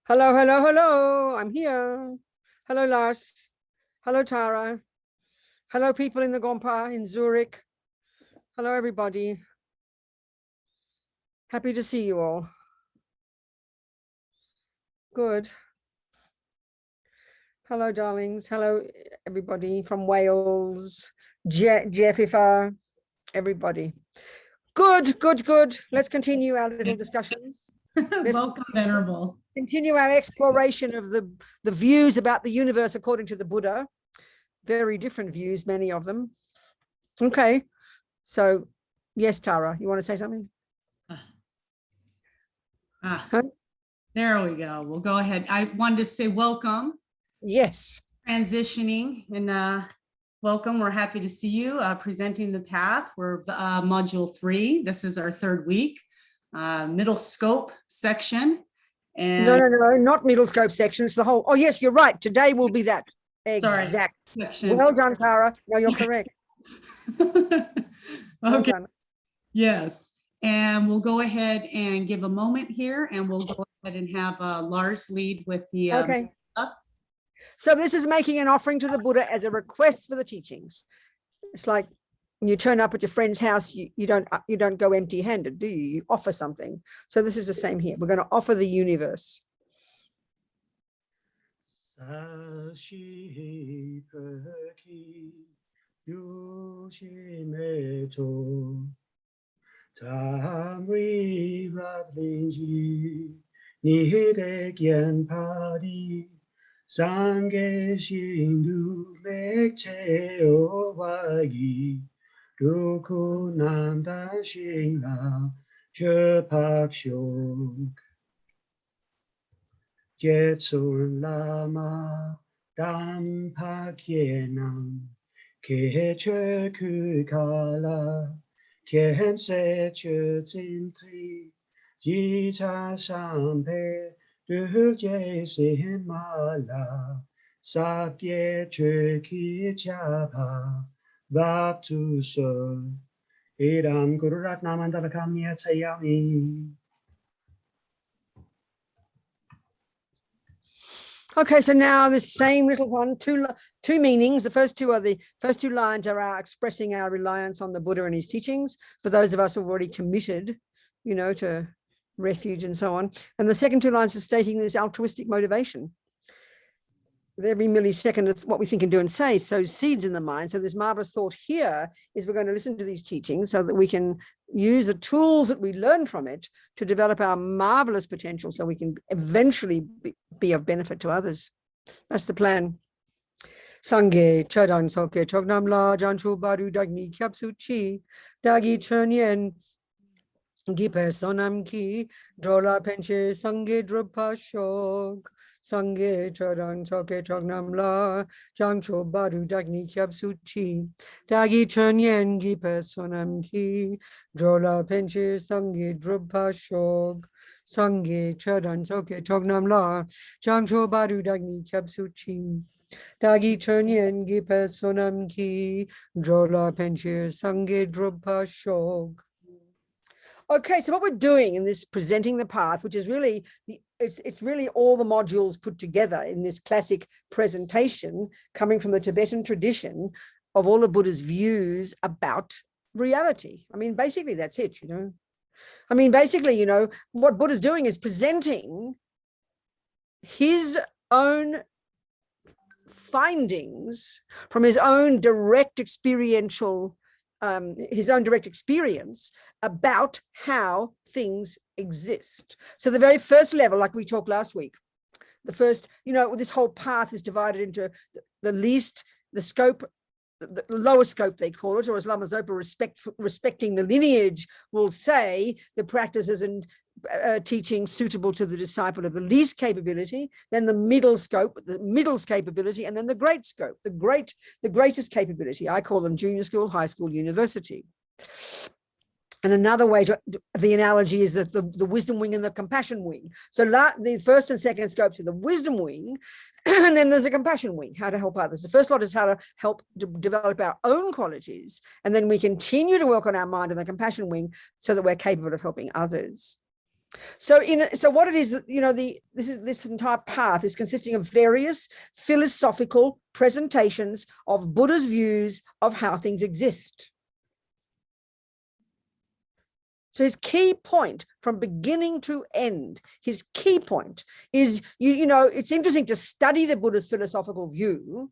Hello, hello, hello. I'm here. Hello, Lars. Hello, Tara. Hello, people in the Gompa in Zurich. Hello, everybody. Happy to see you all. Good. Hello, darlings. Hello, everybody from Wales. Jeffifa, everybody. Good, good, good. Let's continue our little discussions. Welcome, Venerable. Continue our exploration of the views about the universe according to the Buddha. Very different views, many of them. Okay, so yes, Tara, you want to say something? Huh? There we go. We'll go ahead. I wanted to say welcome. Yes. Transitioning and welcome. We're happy to see you presenting the path. We're module 3. This is our 3rd week, middle scope section. And no, not middle scope section. It's the whole. Oh, yes, you're right. Today will be that. Exact. Section. Well done, Tara. No, you're correct. Okay. Well done. Yes. And we'll go ahead and give a moment here, and we'll go ahead and have Lars lead with the. Okay. So this is making an offering to the Buddha as a request for the teachings. It's like when you turn up at your friend's house, you don't go empty-handed, do you? You offer something. So this is the same here. We're going to offer the universe. Sangye shindu mekche ovagi ruku namda shingla chepak shok jetsun lama dam pakyenam keche kukala kense che zintri jicha sampe Duje sin mala, sakye chöki chapa, bhaktu so, idam gururat namandala kamya tsayami. Okay, so now this same little one, two meanings. The first two lines are expressing our reliance on the Buddha and his teachings. For those of us who have already committed, to refuge and so on. And the second 2 lines are stating this altruistic motivation. With every millisecond of what we think and do and say sows seeds in the mind. So this marvelous thought here is we're going to listen to these teachings so that we can use the tools that we learn from it to develop our marvelous potential so we can eventually be of benefit to others. That's the plan. Sangye chodang soke chognam la janchu baru dagni kyapsuchi dagi chönyen Gipe sonam ki drola penche sange drupa shog sange chodang choke chognam la jangcho baru dagni kyapsuchi dagi chönyen gipe sonam ki drola penche sange drupa shog sange chodang choke chognam la jangcho baru dagni kyapsuchi dagi chönyen gipe sonam ki drola penche sange drupa shog. Okay, so what we're doing in this presenting the path, which is really it's really all the modules put together in this classic presentation coming from the Tibetan tradition of all of Buddha's views about reality. I mean, basically that's it, I mean, basically, what Buddha's doing is presenting his own findings from his own direct experiential his own direct experience about how things exist. So the very first level, like we talked last week, the first, this whole path is divided into the scope, the lower scope they call it, or as Lama Zopa respecting the lineage will say, the practices and teaching suitable to the disciple of the least capability, then the middle scope, the middle's capability, and then the great scope, the greatest capability. I call them junior school, high school, university. And another way the analogy is that the wisdom wing and the compassion wing. So the first and second scopes are the wisdom wing, and then there's a compassion wing, how to help others. The first lot is how to help develop our own qualities, and then we continue to work on our mind in the compassion wing so that we're capable of helping others. So what it is, you know, this entire path is consisting of various philosophical presentations of Buddha's views of how things exist. So his key point from beginning to end, his key point is, you know, it's interesting to study the Buddha's philosophical view,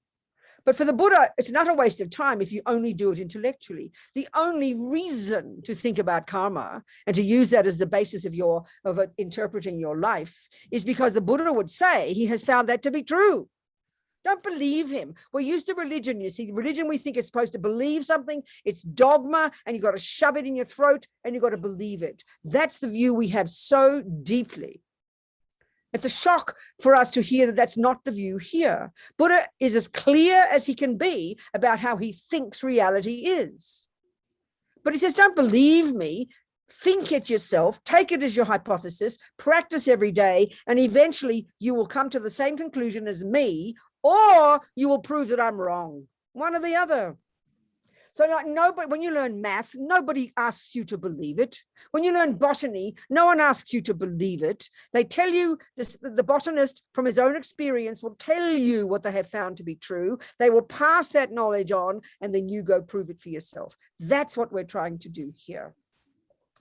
but for the Buddha, it's not a waste of time if you only do it intellectually. The only reason to think about karma and to use that as the basis of interpreting your life is because the Buddha would say he has found that to be true. Don't believe him. We're used to religion. You see, religion, we think it's supposed to believe something. It's dogma, and you've got to shove it in your throat, and you've got to believe it. That's the view we have so deeply. It's a shock for us to hear that that's not the view here. Buddha is as clear as he can be about how he thinks reality is. But he says, don't believe me. Think it yourself, take it as your hypothesis, practice every day, and eventually you will come to the same conclusion as me, or you will prove that I'm wrong. One or the other. So nobody, when you learn math, nobody asks you to believe it. When you learn botany, no one asks you to believe it. They tell you, the botanist from his own experience will tell you what they have found to be true. They will pass that knowledge on, and then you go prove it for yourself. That's what we're trying to do here.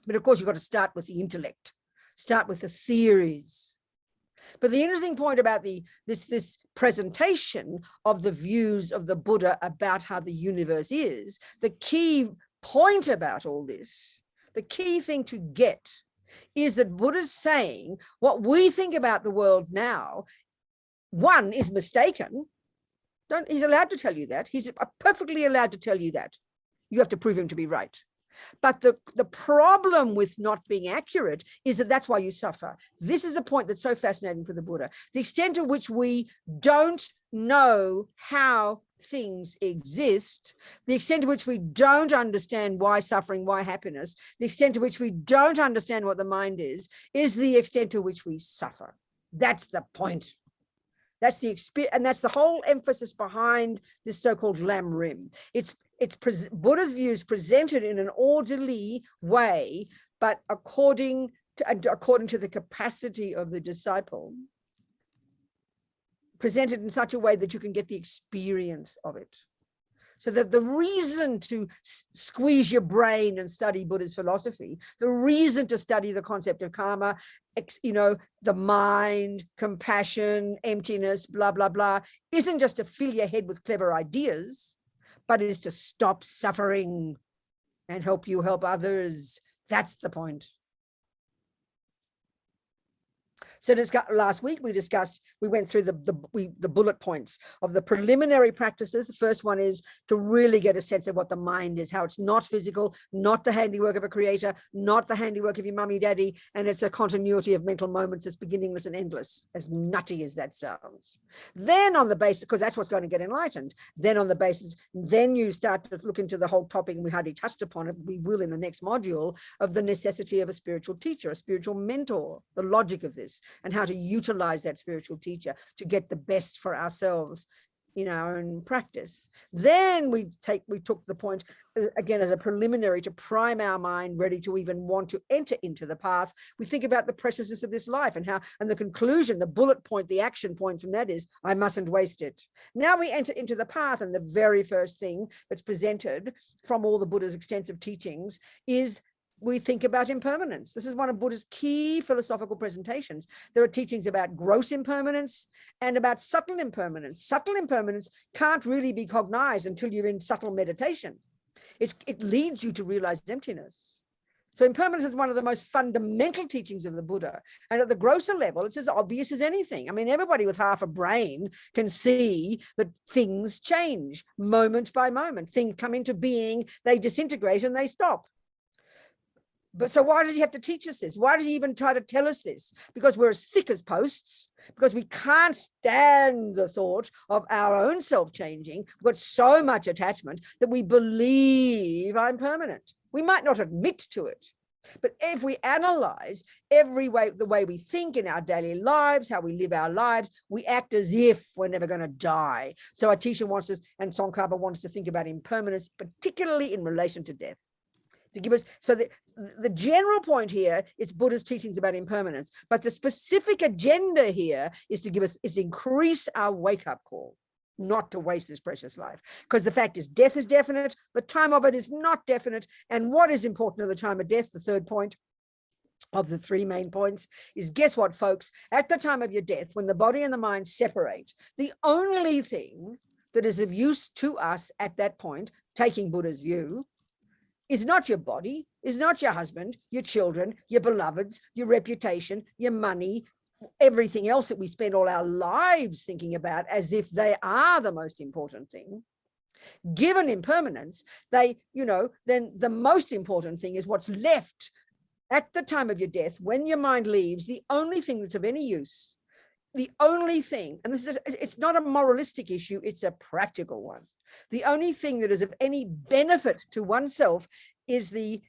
But of course, you've got to start with the intellect, start with the theories. But the interesting point about this presentation of the views of the Buddha about how the universe is, the key point about all this, the key thing to get is that Buddha's saying what we think about the world now, one, is mistaken. He's allowed to tell you that. He's perfectly allowed to tell you that. You have to prove him to be right. But the problem with not being accurate is that that's why you suffer. This is the point that's so fascinating for the Buddha. The extent to which we don't know how things exist, the extent to which we don't understand why suffering, why happiness, the extent to which we don't understand what the mind is the extent to which we suffer. That's the point. That's the experience, and that's the whole emphasis behind this so-called lamrim. It's Buddha's views presented in an orderly way, but according to the capacity of the disciple, presented in such a way that you can get the experience of it. So that the reason to squeeze your brain and study Buddha's philosophy, the reason to study the concept of karma, you know, the mind, compassion, emptiness, blah, blah, blah, isn't just to fill your head with clever ideas, but it is to stop suffering and help you help others. That's the point. So last week we went through the bullet points of the preliminary practices. The first one is to really get a sense of what the mind is, how it's not physical, not the handiwork of a creator, not the handiwork of your mummy, daddy, and it's a continuity of mental moments that's beginningless and endless, as nutty as that sounds. Then on the basis, because that's what's going to get enlightened, then on the basis, then you start to look into the whole topic, and we hardly touched upon it, we will in the next module, of the necessity of a spiritual teacher, a spiritual mentor, the logic of this, and how to utilize that spiritual teacher to get the best for ourselves in our own practice. Then we took the point, again, as a preliminary to prime our mind ready to even want to enter into the path. We think about the preciousness of this life and the conclusion, the bullet point, the action point from that is, I mustn't waste it. Now we enter into the path, and the very first thing that's presented from all the Buddha's extensive teachings is we think about impermanence. This is one of Buddha's key philosophical presentations. There are teachings about gross impermanence and about subtle impermanence. Subtle impermanence can't really be cognized until you're in subtle meditation. It leads you to realize emptiness. So impermanence is one of the most fundamental teachings of the Buddha. And at the grosser level, it's as obvious as anything. I mean, everybody with half a brain can see that things change moment by moment. Things come into being, they disintegrate, and they stop. But so why does he have to teach us this? Why does he even try to tell us this? Because we're as thick as posts, because we can't stand the thought of our own self changing. We've got so much attachment that we believe I'm permanent. We might not admit to it, but if we analyze the way we think in our daily lives, how we live our lives, we act as if we're never going to die. So our teacher wants us, and Tsongkhapa wants us to think about impermanence, particularly in relation to death. to give us, so the general point here is Buddha's teachings about impermanence, but the specific agenda here is to increase our wake-up call, not to waste this precious life. Because the fact is, death is definite, the time of it is not definite, and what is important at the time of death, the third point of the three main points, is guess what, folks? At the time of your death, when the body and the mind separate, the only thing that is of use to us at that point, taking Buddha's view, is not your body, is not your husband, your children, your beloveds, your reputation, your money, everything else that we spend all our lives thinking about as if they are the most important thing. Given impermanence, then the most important thing is what's left at the time of your death. When your mind leaves, the only thing that's of any use, the only thing, and it's not a moralistic issue, it's a practical one. The only thing that is of any benefit to oneself is the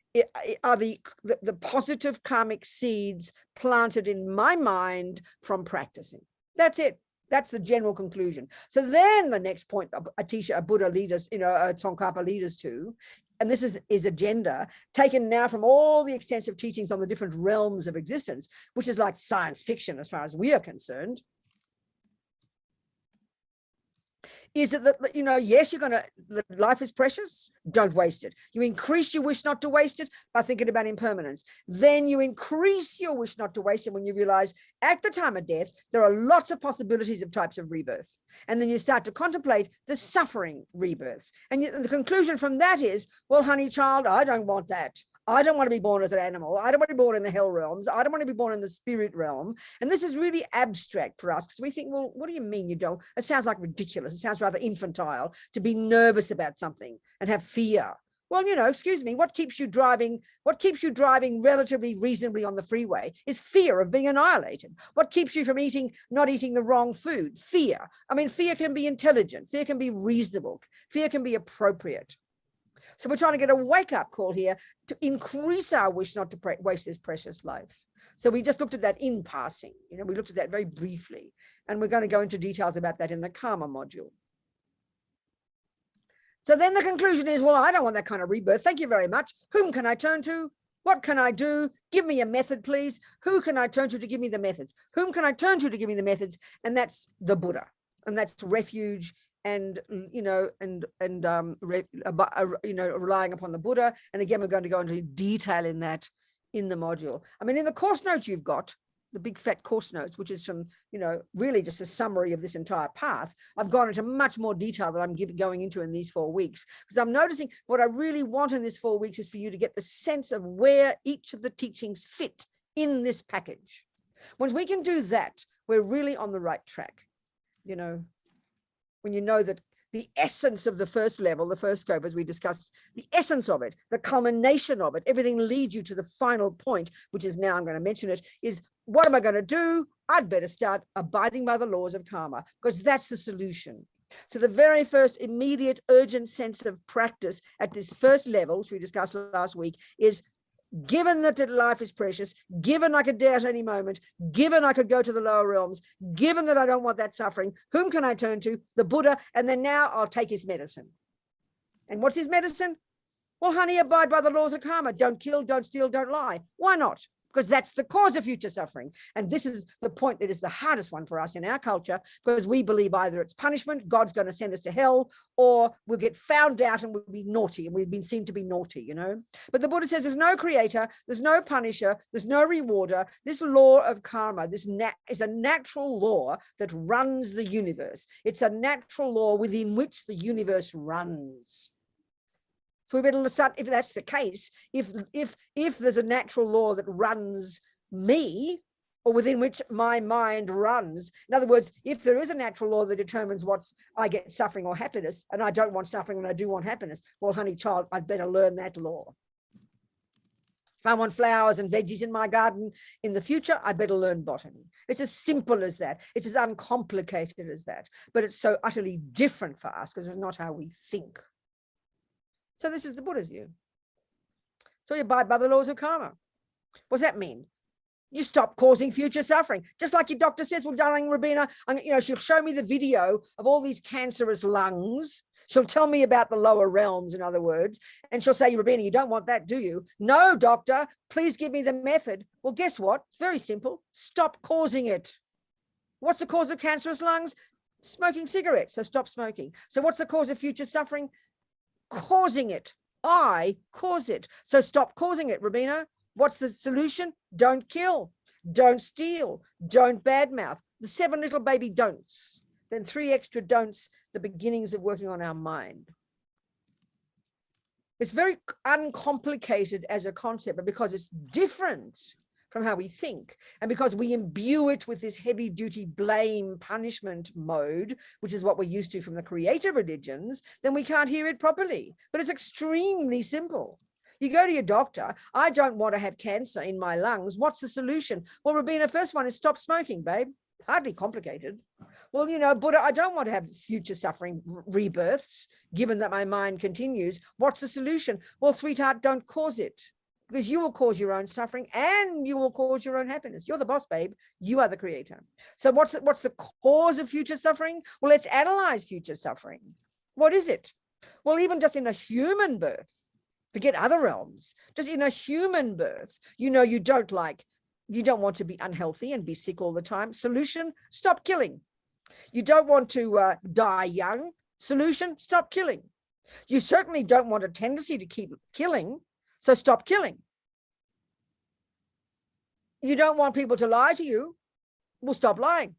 positive karmic seeds planted in my mind from practicing. That's it. That's the general conclusion. So then the next point a Buddha leads us, Tsongkhapa leads us to, and this is agenda taken now from all the extensive teachings on the different realms of existence, which is like science fiction as far as we are concerned, is that, yes, life is precious, don't waste it. You increase your wish not to waste it by thinking about impermanence. Then you increase your wish not to waste it when you realize at the time of death, there are lots of possibilities of types of rebirth. And then you start to contemplate the suffering rebirths. And the conclusion from that is, well, honey child, I don't want that. I don't want to be born as an animal. I don't want to be born in the hell realms. I don't want to be born in the spirit realm. And this is really abstract for us because we think, well, what do you mean you don't? It sounds like ridiculous. It sounds rather infantile to be nervous about something and have fear. Well, excuse me, what keeps you driving relatively reasonably on the freeway is fear of being annihilated. What keeps you from not eating the wrong food? Fear. I mean, fear can be intelligent. Fear can be reasonable. Fear can be appropriate. So we're trying to get a wake-up call here to increase our wish not to waste this precious life. So we just looked at that in passing. We looked at that very briefly, and we're going to go into details about that in the karma module. So then the conclusion is, well, I don't want that kind of rebirth. Thank you very much. Whom can I turn to? What can I do? Give me a method, please. Who can I turn to give me the methods? Whom can I turn to give me the methods? And that's the Buddha, and that's refuge. And relying upon the Buddha. And again, we're going to go into detail in that in the module. I mean, in the course notes you've got, the big fat course notes, which is from, really just a summary of this entire path. I've gone into much more detail that I'm going into in these 4 weeks, because I'm noticing what I really want in this 4 weeks is for you to get the sense of where each of the teachings fit in this package. Once we can do that, we're really on the right track, when you know that the essence of the first level, the first scope, as we discussed, the essence of it, the culmination of it, everything leads you to the final point, which is now I'm going to mention it, is what am I going to do? I'd better start abiding by the laws of karma, because that's the solution. So the very first immediate urgent sense of practice at this first level, which we discussed last week, is given that life is precious, given I could die at any moment, given I could go to the lower realms, given that I don't want that suffering, whom can I turn to? The Buddha. And then now I'll take his medicine. And what's his medicine? Well, honey, abide by the laws of karma. Don't kill, don't steal, don't lie. Why not? Because that's the cause of future suffering. And this is the point that is the hardest one for us in our culture, because we believe either it's punishment, God's going to send us to hell, or we'll get found out and we'll be naughty, and we've been seen to be naughty, But the Buddha says there's no creator, there's no punisher, there's no rewarder. This law of karma, this is a natural law that runs the universe. It's a natural law within which the universe runs. So we better start, if that's the case, if there's a natural law that runs me, or within which my mind runs, in other words, if there is a natural law that determines I get suffering or happiness, and I don't want suffering and I do want happiness, well, honey child, I'd better learn that law. If I want flowers and veggies in my garden in the future, I better learn botany. It's as simple as that. It's as uncomplicated as that. But it's so utterly different for us because it's not how we think. So this is the Buddha's view. So you abide by the laws of karma. What does that mean? You stop causing future suffering. Just like your doctor says, well, darling Rabina, she'll show me the video of all these cancerous lungs She'll tell me about the lower realms, in other words, and she'll say, Rabina, you don't want that, do you? No, doctor, please give me the method. Well, guess what? Very simple. Stop causing it. What's the cause of cancerous lungs? Smoking cigarettes, so stop smoking. So what's the cause of future suffering? Causing it. I cause it. So stop causing it, Rabina. What's the solution? Don't kill, don't steal, don't badmouth. The 7 little baby don'ts. Then 3 extra don'ts, the beginnings of working on our mind. It's very uncomplicated as a concept, but because it's different from how we think, and because we imbue it with this heavy duty blame punishment mode, which is what we're used to from the creator religions, then we can't hear it properly. But it's extremely simple. You go to your doctor, I don't want to have cancer in my lungs. What's the solution? Well, Rabina, first one is stop smoking, babe. Hardly complicated. Well, you know, Buddha, I don't want to have future suffering rebirths, given that my mind continues. What's the solution? Well, sweetheart, don't cause it, because you will cause your own suffering and you will cause your own happiness. You're the boss, babe. You are the creator. So what's the cause of future suffering? Well, let's analyze future suffering. What is it? Well, even just in a human birth, forget other realms, just in a human birth, you know, you don't want to be unhealthy and be sick all the time. Solution, stop killing. You don't want to die young. Solution, stop killing. You certainly don't want a tendency to keep killing. So stop killing. You don't want people to lie to you. Well, stop lying.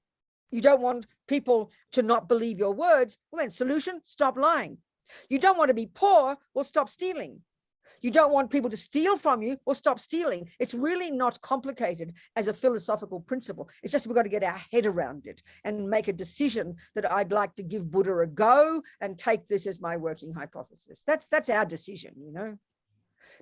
You don't want people to not believe your words. Well, then solution, stop lying. You don't want to be poor. Well, stop stealing. You don't want people to steal from you. Well, stop stealing. It's really not complicated as a philosophical principle. It's just we've got to get our head around it and make a decision that I'd like to give Buddha a go and take this as my working hypothesis. That's our decision, you know.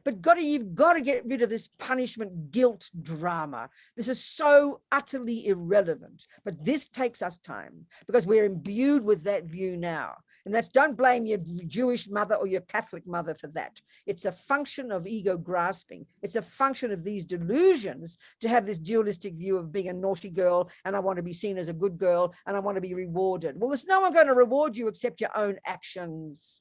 But you've got to get rid of this punishment guilt drama. This is so utterly irrelevant. But this takes us time because we're imbued with that view now. And that's, don't blame your Jewish mother or your Catholic mother for that. It's a function of ego grasping. It's a function of these delusions to have this dualistic view of being a naughty girl, and I want to be seen as a good girl, and I want to be rewarded. Well, there's no one going to reward you except your own actions.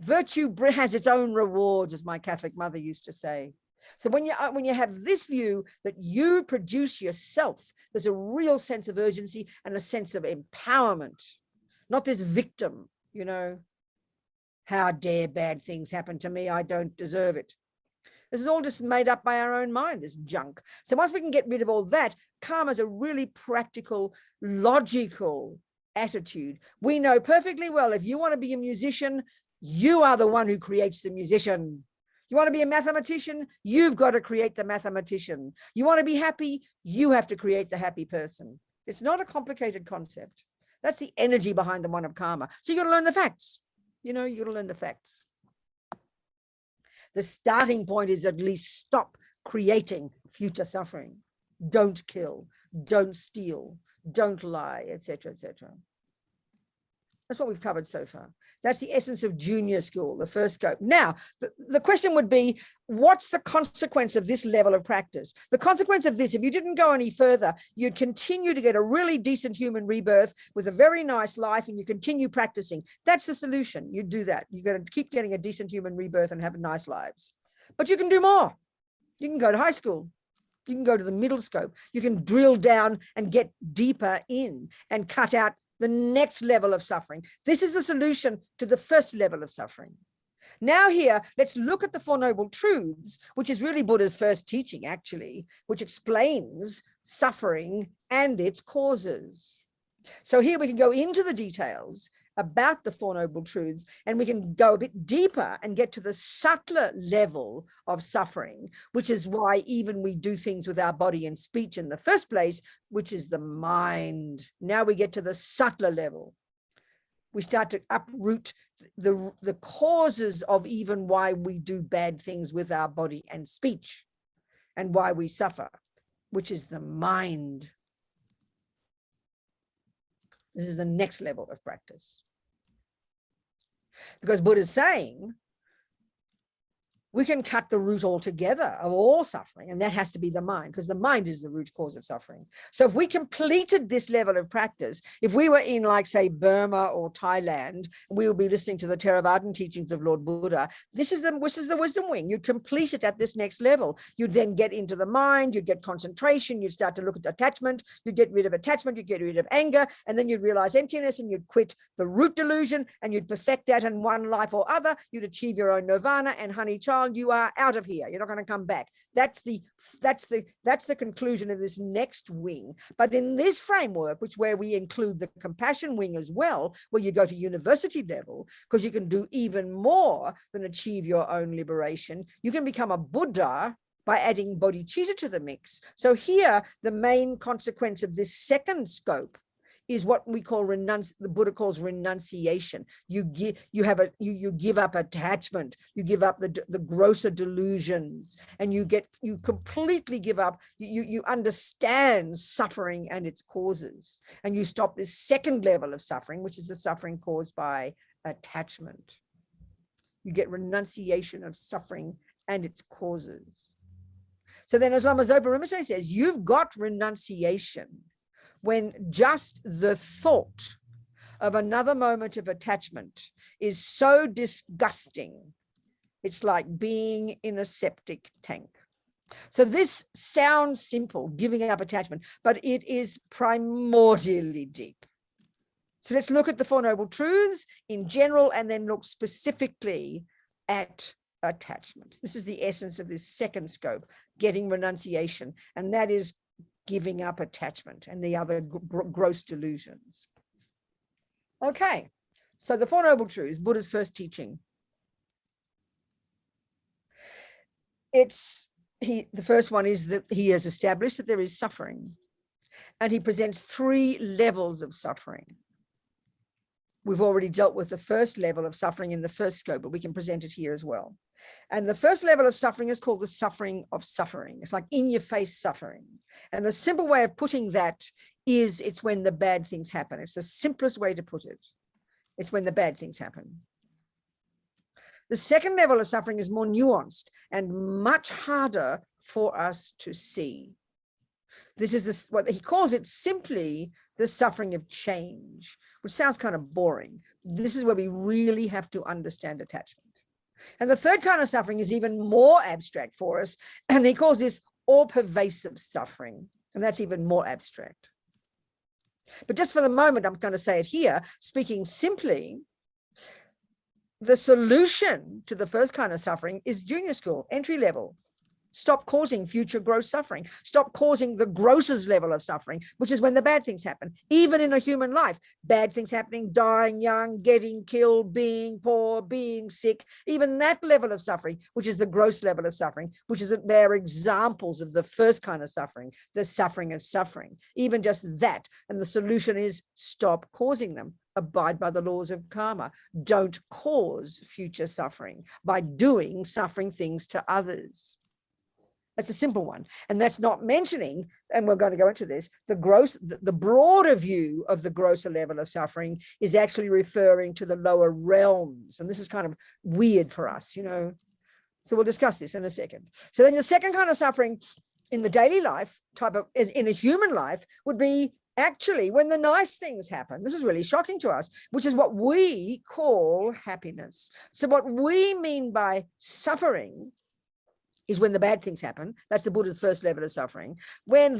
Virtue has its own rewards, as my Catholic mother used to say. So when you have this view that you produce yourself, there's a real sense of urgency and a sense of empowerment, not this victim, you know, how dare bad things happen to me? I don't deserve it. This is all just made up by our own mind, this junk. So once we can get rid of all that, karma is a really practical, logical attitude. We know perfectly well, if you want to be a musician, you are the one who creates the musician. You want to be a mathematician, you've got to create the mathematician. You want to be happy, you have to create the happy person. It's not a complicated concept. That's the energy behind the one of karma. So you got to learn the facts. You know, you got to learn the facts. The starting point is at least stop creating future suffering. Don't kill, don't steal, don't lie, etc., etc. That's what we've covered so far. That's the essence of junior school, the first scope. Now, the question would be, what's the consequence of this level of practice? The consequence of this, if you didn't go any further, you'd continue to get a really decent human rebirth with a very nice life, and you continue practicing. That's the solution. You do that. You've got to keep getting a decent human rebirth and have nice lives. But you can do more. You can go to high school. You can go to the middle scope. You can drill down and get deeper in and cut out the next level of suffering. This is the solution to the first level of suffering. Now here, let's look at the Four Noble Truths, which is really Buddha's first teaching, actually, which explains suffering and its causes. So here we can go into the details about the Four Noble Truths, and we can go a bit deeper and get to the subtler level of suffering, which is why even we do things with our body and speech in the first place, which is the mind. Now we get to the subtler level. We start to uproot the causes of even why we do bad things with our body and speech and why we suffer, which is the mind. This is the next level of practice. Because Buddha's saying we can cut the root altogether of all suffering, and that has to be the mind, because the mind is the root cause of suffering. So if we completed this level of practice, if we were in, like, say, Burma or Thailand, we will be listening to the Theravadan teachings of Lord Buddha. This is the wisdom wing. You'd complete it at this next level. You'd then get into the mind, you'd get concentration, you'd start to look at attachment, you'd get rid of attachment, you'd get rid of anger, and then you'd realize emptiness, and you'd quit the root delusion, and you'd perfect that in one life or other. You'd achieve your own nirvana, and honey child, you are out of here. You're not going to come back. That's the conclusion of this next wing. But in this framework, where we include the compassion wing as well, where you go to university level, because you can do even more than achieve your own liberation. You can become a Buddha by adding bodhichitta to the mix. So here, the main consequence of this second scope is what we call the Buddha calls renunciation. You give up attachment, you give up the grosser delusions, and you completely give up, you understand suffering and its causes, and you stop this second level of suffering, which is the suffering caused by attachment. You get renunciation of suffering and its causes. So then, as Lama Zopa Rinpoche says, you've got renunciation when just the thought of another moment of attachment is so disgusting, it's like being in a septic tank. So this sounds simple, giving up attachment, but it is primordially deep. So let's look at the Four Noble Truths in general, and then look specifically at attachment. This is the essence of this second scope, getting renunciation, and that is giving up attachment and the other gross delusions. Okay, so the Four Noble Truths, Buddha's first teaching. The first one is that he has established that there is suffering, and he presents 3 levels of suffering. We've already dealt with the first level of suffering in the first scope, but we can present it here as well. And the first level of suffering is called the suffering of suffering. It's like in-your-face suffering. And the simple way of putting that is it's when the bad things happen. It's the simplest way to put it. It's when the bad things happen. The second level of suffering is more nuanced and much harder for us to see. This is what he calls it simply the suffering of change, which sounds kind of boring. This is where we really have to understand attachment. And the third kind of suffering is even more abstract for us, and he calls this all-pervasive suffering, and that's even more abstract. But just for the moment, I'm going to say it here, speaking simply, the solution to the first kind of suffering is junior school, entry level. Stop causing future gross suffering. Stop causing the grossest level of suffering, which is when the bad things happen. Even in a human life, bad things happening, dying young, getting killed, being poor, being sick, even that level of suffering, which is the gross level of suffering, which is that they're examples of the first kind of suffering, the suffering of suffering, even just that. And the solution is stop causing them. Abide by the laws of karma. Don't cause future suffering by doing suffering things to others. That's a simple one. And that's not mentioning, and we're going to go into this, the broader view of the grosser level of suffering is actually referring to the lower realms. And this is kind of weird for us, you know. So we'll discuss this in a second. So then the second kind of suffering in the daily life, in a human life, would be actually when the nice things happen. This is really shocking to us, which is what we call happiness. So what we mean by suffering is when the bad things happen. That's the Buddha's first level of suffering. When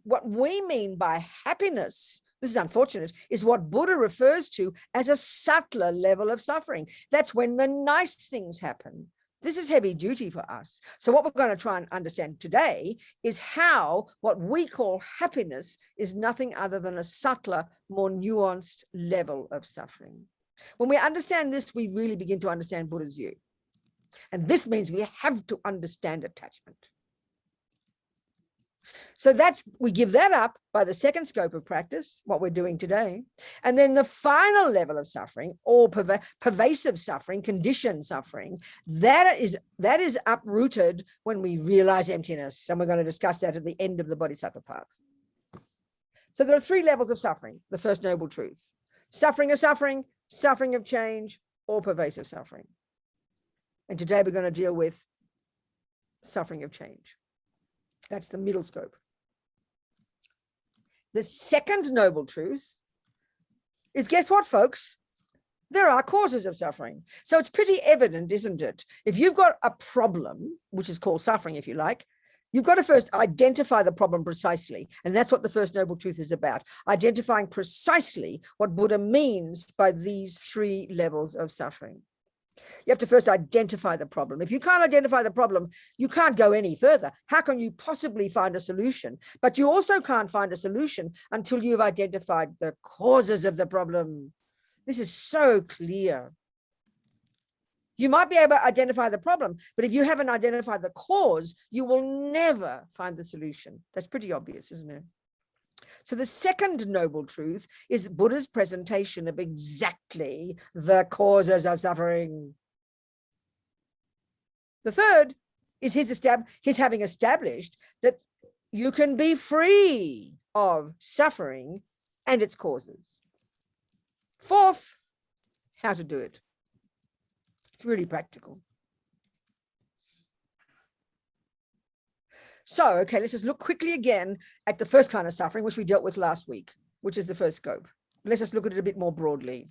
what we mean by happiness, this is unfortunate, is what Buddha refers to as a subtler level of suffering. That's when the nice things happen. This is heavy duty for us. So what we're going to try and understand today is how what we call happiness is nothing other than a subtler, more nuanced level of suffering. When we understand this, we really begin to understand Buddha's view. And this means we have to understand attachment. So we give that up by the second scope of practice, what we're doing today. And then the final level of suffering, or pervasive suffering, conditioned suffering, that is uprooted when we realize emptiness. And we're going to discuss that at the end of the Bodhisattva path. So there are 3 levels of suffering, the first noble truth. Suffering of suffering, suffering of change, or pervasive suffering. And today we're going to deal with suffering of change. That's the middle scope. The second noble truth is, guess what, folks? There are causes of suffering. So it's pretty evident, isn't it? If you've got a problem, which is called suffering, if you like, you've got to first identify the problem precisely. And that's what the first noble truth is about, identifying precisely what Buddha means by these three levels of suffering. You have to first identify the problem. If you can't identify the problem, you can't go any further. How can you possibly find a solution? But you also can't find a solution until you've identified the causes of the problem. This is so clear. You might be able to identify the problem, but if you haven't identified the cause, you will never find the solution. That's pretty obvious, isn't it? So the second noble truth is Buddha's presentation of exactly the causes of suffering. The third is his having established that you can be free of suffering and its causes. Fourth, how to do it. It's really practical. So, okay, let's just look quickly again at the first kind of suffering, which we dealt with last week, which is the first scope. Let's just look at it a bit more broadly.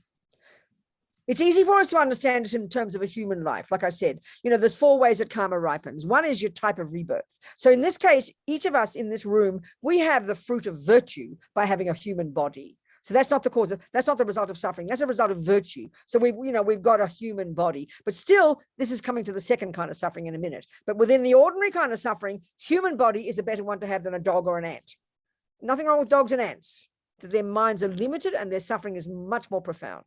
It's easy for us to understand it in terms of a human life. Like I said, there's four ways that karma ripens. One is your type of rebirth. So in this case, each of us in this room, we have the fruit of virtue by having a human body. So that's not the cause of, that's not the result of suffering. That's a result of virtue. So we've got a human body, but still this is coming to the second kind of suffering in a minute. But within the ordinary kind of suffering, human body is a better one to have than a dog or an ant. Nothing wrong with dogs and ants. Their minds are limited and their suffering is much more profound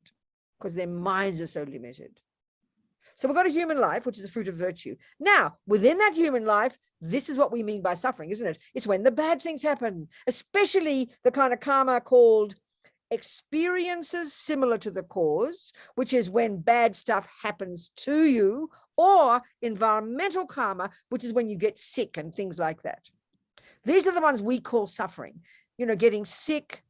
because their minds are so limited. So we've got a human life, which is the fruit of virtue. Now, within that human life, this is what we mean by suffering, isn't it? It's when the bad things happen, especially the kind of karma called experiences similar to the cause, which is when bad stuff happens to you, or environmental karma, which is when you get sick and things like that. These are the ones we call suffering. Getting sick,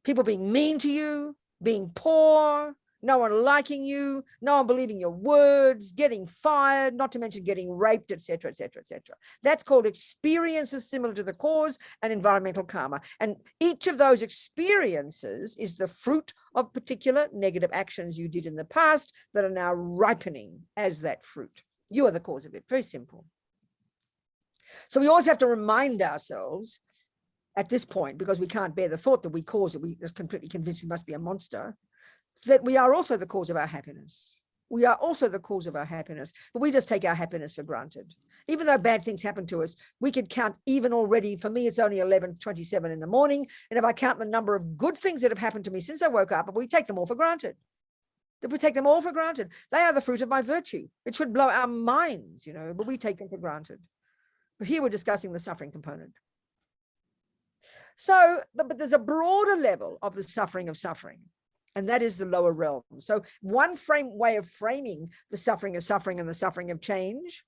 people being mean to you, being poor, no one liking you, no one believing your words, getting fired, not to mention getting raped, etc., etc., etc. That's called experiences similar to the cause and environmental karma. And each of those experiences is the fruit of particular negative actions you did in the past that are now ripening as that fruit. You are the cause of it. Very simple. So we always have to remind ourselves at this point, because we can't bear the thought that we cause it, we're just completely convinced we must be a monster, that we are also the cause of our happiness. We are also the cause of our happiness, but we just take our happiness for granted. Even though bad things happen to us, we could count even already, for me, it's only 11:27 in the morning. And if I count the number of good things that have happened to me since I woke up, we take them all for granted. We take them all for granted. They are the fruit of my virtue. It should blow our minds, but we take them for granted. But here we're discussing the suffering component. So, but there's a broader level of the suffering of suffering. And that is the lower realm. So one way of framing the suffering of suffering and the suffering of change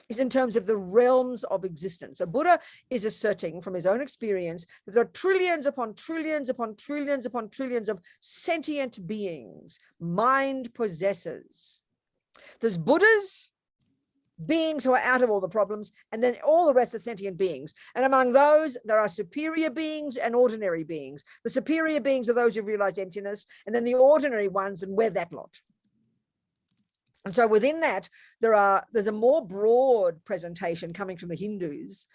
is in terms of the realms of existence. So Buddha is asserting from his own experience that there are trillions upon trillions upon trillions upon trillions of sentient beings, mind possessors. There's Buddhas, beings who are out of all the problems, and then all the rest are sentient beings. And among those, there are superior beings and ordinary beings. The superior beings are those who realize emptiness, and then the ordinary ones, and we're that lot. And so within that, there's a more broad presentation coming from the Hindus,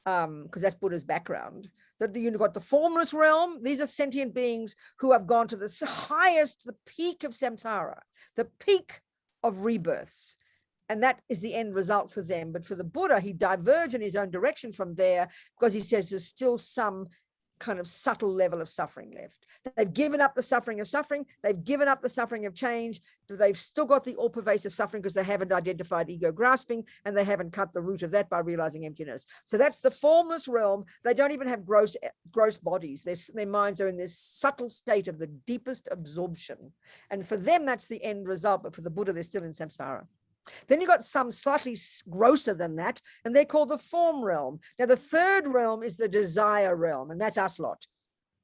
because that's Buddha's background, that you've got the formless realm. These are sentient beings who have gone to the highest, the peak of samsara, the peak of rebirths. And that is the end result for them. But for the Buddha, he diverged in his own direction from there because he says there's still some kind of subtle level of suffering left. They've given up the suffering of suffering. They've given up the suffering of change. But they've still got the all-pervasive suffering because they haven't identified ego grasping and they haven't cut the root of that by realizing emptiness. So that's the formless realm. They don't even have gross bodies. Their minds are in this subtle state of the deepest absorption. And for them, that's the end result. But for the Buddha, they're still in samsara. Then you've got some slightly grosser than that, and they're called the form realm. Now, the third realm is the desire realm, and that's us lot.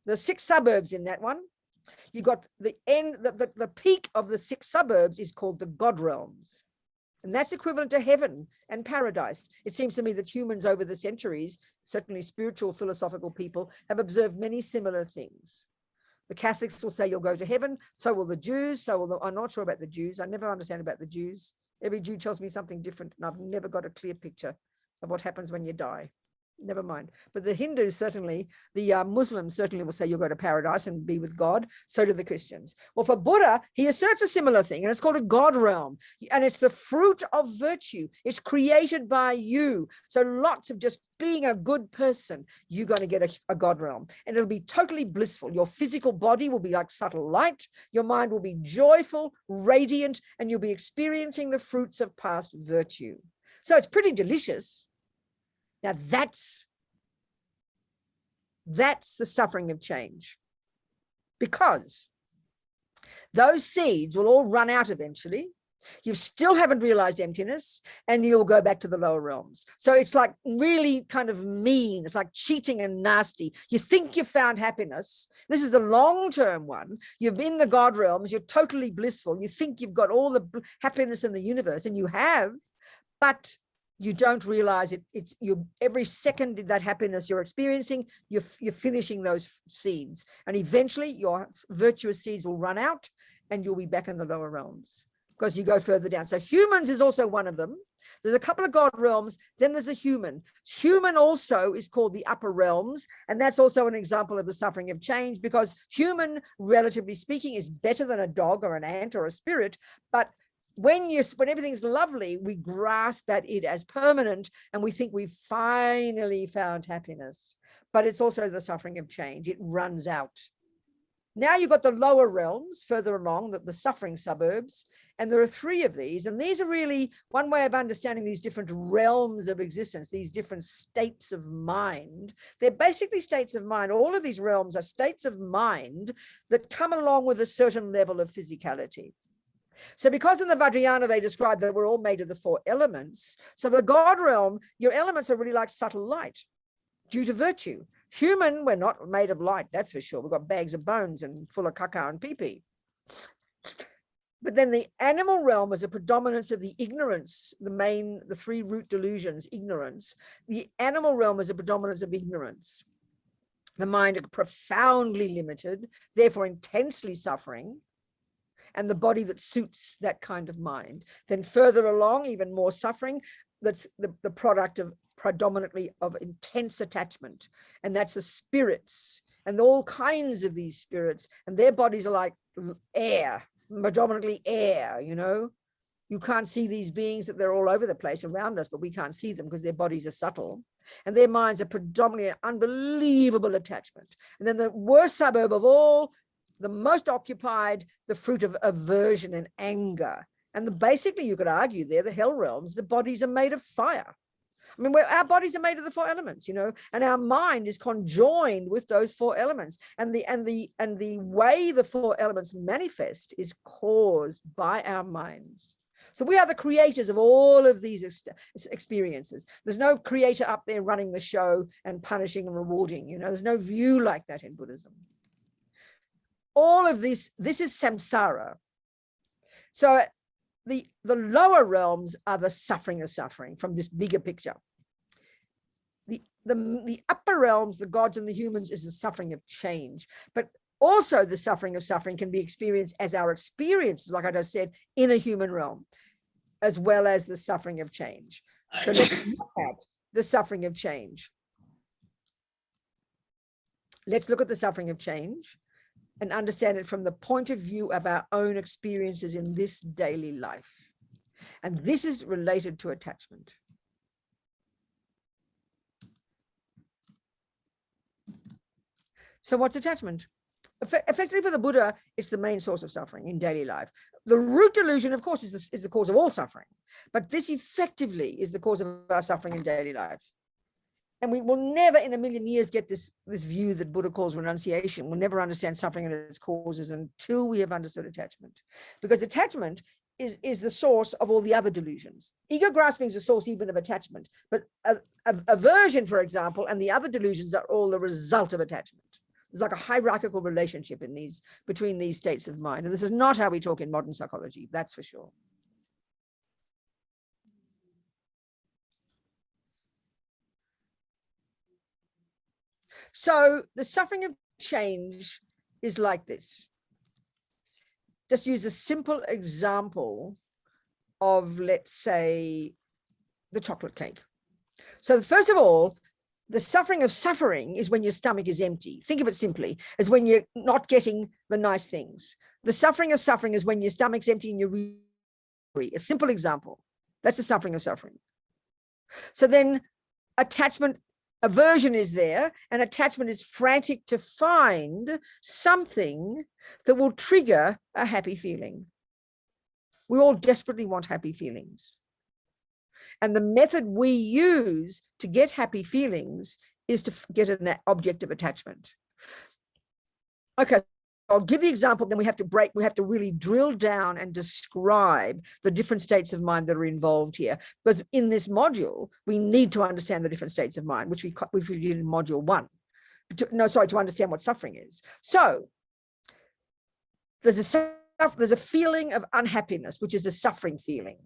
There's 6 suburbs in that one. You've got the peak of the 6 suburbs is called the God realms. And that's equivalent to heaven and paradise. It seems to me that humans over the centuries, certainly spiritual, philosophical people, have observed many similar things. The Catholics will say you'll go to heaven, so will the Jews, I'm not sure about the Jews. I never understand about the Jews. Every Jew tells me something different, and I've never got a clear picture of what happens when you die. Never mind. But the Hindus certainly, the Muslims certainly will say you'll go to paradise and be with God. So do the Christians. Well, for Buddha, he asserts a similar thing, and it's called a God realm. And it's the fruit of virtue. It's created by you. So lots of just being a good person, you're going to get a God realm. And it'll be totally blissful. Your physical body will be like subtle light. Your mind will be joyful, radiant, and you'll be experiencing the fruits of past virtue. So it's pretty delicious. Now that's the suffering of change, because those seeds will all run out eventually. You still haven't realized emptiness, and you'll go back to the lower realms. So it's like really kind of mean. It's like cheating and nasty. You think you found happiness. This is the long-term one. You've been in the God realms. You're totally blissful. You think you've got all the happiness in the universe, and you have, but you don't realize it. It's you. Every second of that happiness you're experiencing, you're finishing those seeds, and eventually your virtuous seeds will run out, and you'll be back in the lower realms because you go further down. So humans is also one of them. There's a couple of God realms. Then there's a human. Human also is called the upper realms, and that's also an example of the suffering of change, because human, relatively speaking, is better than a dog or an ant or a spirit, but when everything's lovely, we grasp at it as permanent, and we think we've finally found happiness. But it's also the suffering of change. It runs out. Now you've got the lower realms further along, the suffering suburbs, and there are 3 of these. And these are really one way of understanding these different realms of existence, these different states of mind. They're basically states of mind. All of these realms are states of mind that come along with a certain level of physicality. So because in the Vajrayana they describe that we're all made of the 4 elements, so the God realm, your elements are really like subtle light due to virtue. Human, we're not made of light, that's for sure. We've got bags of bones and full of caca and pee-pee. But then the animal realm is a predominance of the ignorance, the 3 root delusions, ignorance. The animal realm is a predominance of ignorance. The mind is profoundly limited, therefore intensely suffering, and the body that suits that kind of mind. Then further along, even more suffering, that's the product of predominantly of intense attachment. And that's the spirits and all kinds of these spirits, and their bodies are like air, predominantly air, you know. You can't see these beings, that they're all over the place around us, but we can't see them because their bodies are subtle. And their minds are predominantly unbelievable attachment. And then the worst suburb of all, the most occupied, the fruit of aversion and anger. And basically, you could argue there, the hell realms, the bodies are made of fire. I mean, our bodies are made of the 4 elements, you know, and our mind is conjoined with those 4 elements. And the way the 4 elements manifest is caused by our minds. So we are the creators of all of these experiences. There's no creator up there running the show and punishing and rewarding, you know, there's no view like that in Buddhism. All of this is samsara. So the lower realms are the suffering of suffering from this bigger picture. The upper realms, the gods and the humans, is the suffering of change. But also the suffering of suffering can be experienced as our experiences, like I just said, in a human realm, as well as the suffering of change. So let's look at the suffering of change. Let's look at the suffering of change and understand it from the point of view of our own experiences in this daily life. And this is related to attachment. So what's attachment? Effectively for the Buddha, it's the main source of suffering in daily life. The root delusion, of course, is the cause of all suffering. But this effectively is the cause of our suffering in daily life. And we will never in a million years get this view that Buddha calls renunciation. We'll never understand suffering and its causes until we have understood attachment. Because attachment is the source of all the other delusions. Ego grasping is the source even of attachment. But aversion, for example, and the other delusions are all the result of attachment. There's like a hierarchical relationship between these states of mind. And this is not how we talk in modern psychology, that's for sure. So the suffering of change is like this. Just use a simple example of, let's say, the chocolate cake. So first of all, the suffering of suffering is when your stomach is empty. Think of it simply as when you're not getting the nice things. The suffering of suffering is when your stomach's empty and you're hungry. A simple example. That's the suffering of suffering. So then attachment, aversion is there, and attachment is frantic to find something that will trigger a happy feeling. We all desperately want happy feelings. And the method we use to get happy feelings is to get an object of attachment. Okay, I'll give the example, then we have to really drill down and describe the different states of mind that are involved here. Because in this module, we need to understand the different states of mind, which we did in module 1. To understand what suffering is. So there's a feeling of unhappiness, which is a suffering feeling.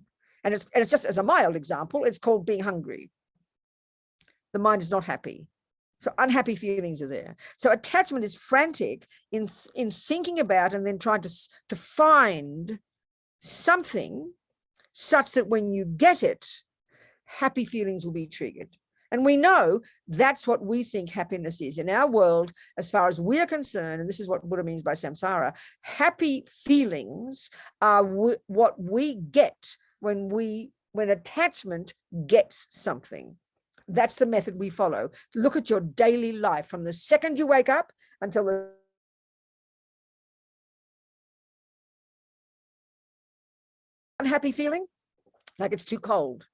And it's just, as a mild example, it's called being hungry. The mind is not happy. So unhappy feelings are there. So attachment is frantic in thinking about and then trying to find something such that when you get it, happy feelings will be triggered. And we know that's what we think happiness is. In our world, as far as we're concerned, and this is what Buddha means by samsara, happy feelings are what we get when attachment gets something. That's the method we follow. Look at your daily life from the second you wake up until the unhappy feeling, like it's too cold.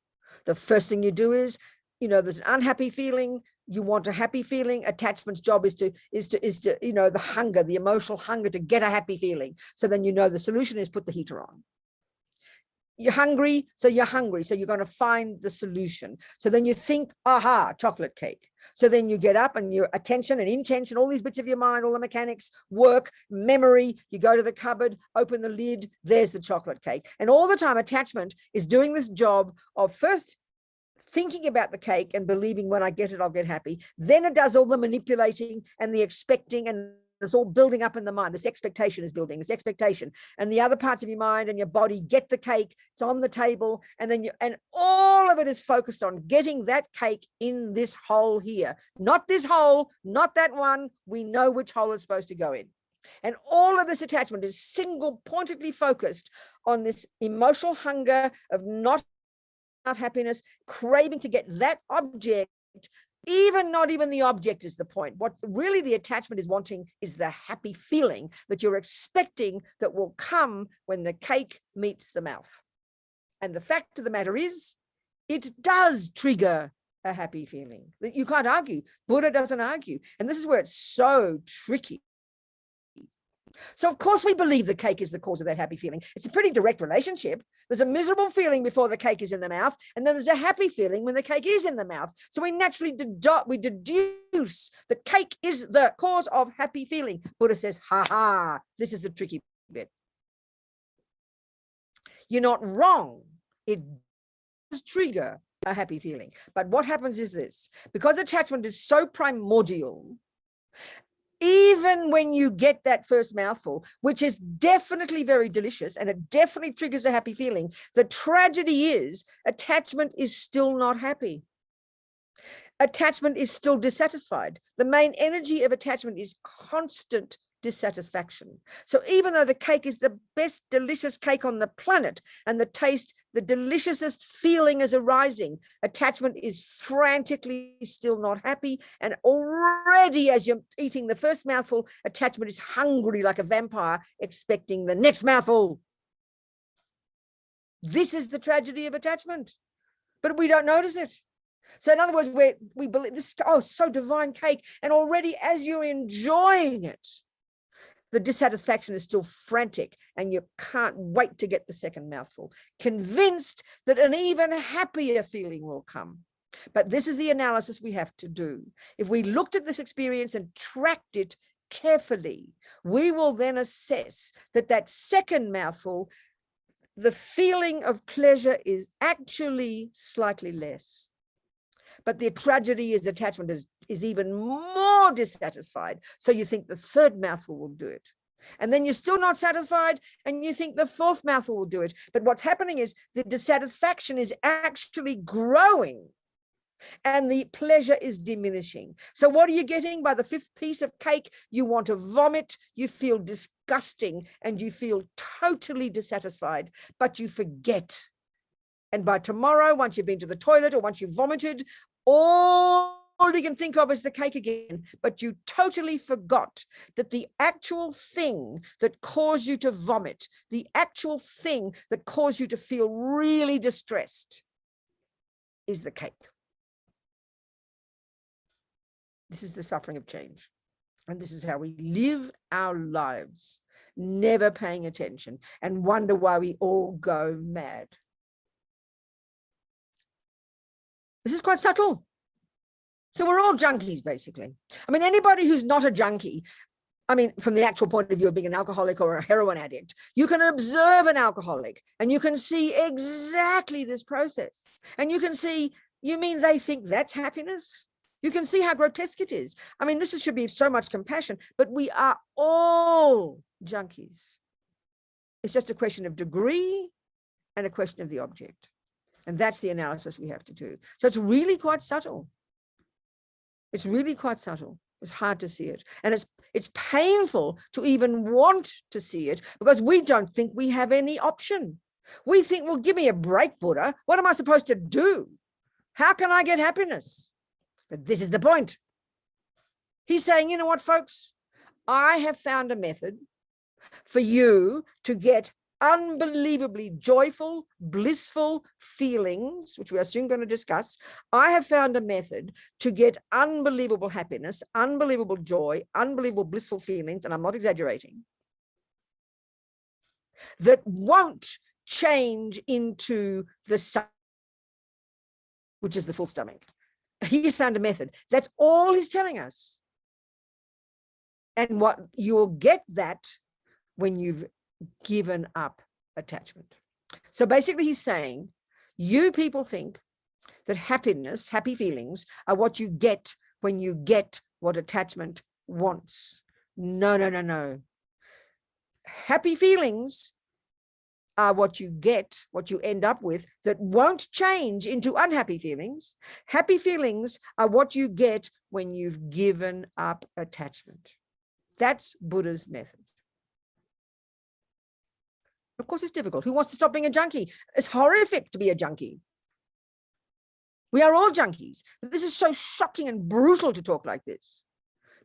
The first thing you do is, there's an unhappy feeling, you want a happy feeling. Attachment's job is to, the hunger, the emotional hunger to get a happy feeling. So then the solution is put the heater on. You're hungry, so you're hungry. So you're going to find the solution. So then you think, aha, chocolate cake. So then you get up and your attention and intention, all these bits of your mind, all the mechanics, work, memory, you go to the cupboard, open the lid, there's the chocolate cake. And all the time attachment is doing this job of first thinking about the cake and believing when I get it, I'll get happy. Then it does all the manipulating and the expecting, and it's all building up in the mind. This expectation is building, this expectation. And the other parts of your mind and your body get the cake, it's on the table, and then and all of it is focused on getting that cake in this hole here. Not this hole, not that one. We know which hole it's supposed to go in. And all of this attachment is single-pointedly focused on this emotional hunger of not enough happiness, craving to get that object. Not even the object is the point. What really the attachment is wanting is the happy feeling that you're expecting that will come when the cake meets the mouth. And the fact of the matter is, it does trigger a happy feeling. You can't argue. Buddha doesn't argue. And this is where it's so tricky. So of course we believe the cake is the cause of that happy feeling. It's a pretty direct relationship. There's a miserable feeling before the cake is in the mouth, and then there's a happy feeling when the cake is in the mouth. So we naturally deduce the cake is the cause of happy feeling. Buddha says, this is the tricky bit. You're not wrong. It does trigger a happy feeling. But what happens is this, because attachment is so primordial, even when you get that first mouthful, which is definitely very delicious and it definitely triggers a happy feeling, the tragedy is attachment is still not happy. Attachment is still dissatisfied. The main energy of attachment is constant dissatisfaction. So even though the cake is the best delicious cake on the planet and the taste, the deliciousest feeling is arising, attachment is frantically still not happy. And already as you're eating the first mouthful, attachment is hungry like a vampire, expecting the next mouthful. This is the tragedy of attachment, but we don't notice it. So in other words, we believe this, so divine cake, and already as you're enjoying it, the dissatisfaction is still frantic and you can't wait to get the second mouthful, convinced that an even happier feeling will come. But this is the analysis we have to do. If we looked at this experience and tracked it carefully, we will then assess that second mouthful, the feeling of pleasure is actually slightly less. But the tragedy is attachment is even more dissatisfied. So you think the third mouthful will do it. And then you're still not satisfied, and you think the fourth mouthful will do it. But what's happening is the dissatisfaction is actually growing, and the pleasure is diminishing. So what are you getting by the fifth piece of cake? You want to vomit, you feel disgusting, and you feel totally dissatisfied, but you forget. And by tomorrow, once you've been to the toilet or once you've vomited, all you can think of is the cake again, but you totally forgot that the actual thing that caused you to vomit, the actual thing that caused you to feel really distressed, is the cake. This is the suffering of change. And this is how we live our lives, never paying attention, and wonder why we all go mad. This is quite subtle. So we're all junkies, basically. I mean, anybody who's not a junkie, I mean, from the actual point of view of being an alcoholic or a heroin addict, you can observe an alcoholic and you can see exactly this process. And you can see, you mean they think that's happiness? You can see how grotesque it is. I mean, this should be so much compassion, but we are all junkies. It's just a question of degree and a question of the object. And that's the analysis we have to do. So it's really quite subtle. It's really quite subtle. It's hard to see it. And it's painful to even want to see it, because we don't think we have any option. We think, well, give me a break, Buddha. What am I supposed to do? How can I get happiness? But this is the point. He's saying, you know what, folks? I have found a method for you to get unbelievably joyful, blissful feelings, which we are soon going to discuss. I have found a method to get unbelievable happiness, unbelievable joy, unbelievable blissful feelings, and I'm not exaggerating, that won't change into the stomach, which is the full stomach. He's found a method. That's all he's telling us. And what you'll get that when you've given up attachment. So basically he's saying, you people think that happiness, happy feelings, are what you get when you get what attachment wants. No, no, no, no. Happy feelings are what you get, what you end up with, that won't change into unhappy feelings. Happy feelings are what you get when you've given up attachment. That's Buddha's method. Of course, it's difficult. Who wants to stop being a junkie? It's horrific to be a junkie. We are all junkies. But this is so shocking and brutal to talk like this.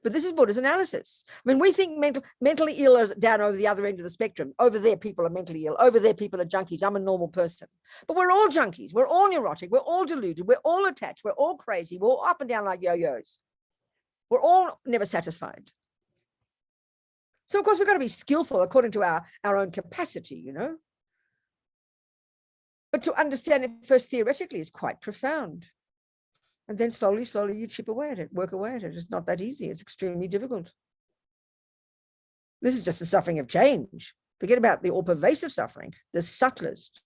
But this is Buddha's analysis. I mean, we think mentally ill is down over the other end of the spectrum. Over there, people are mentally ill. Over there, people are junkies. I'm a normal person. But we're all junkies. We're all neurotic. We're all deluded. We're all attached. We're all crazy. We're all up and down like yo-yos. We're all never satisfied. So, of course, we've got to be skillful according to our own capacity, you know. But to understand it first theoretically is quite profound. And then slowly, slowly you chip away at it, work away at it. It's not that easy. It's extremely difficult. This is just the suffering of change. Forget about the all-pervasive suffering, the subtlest.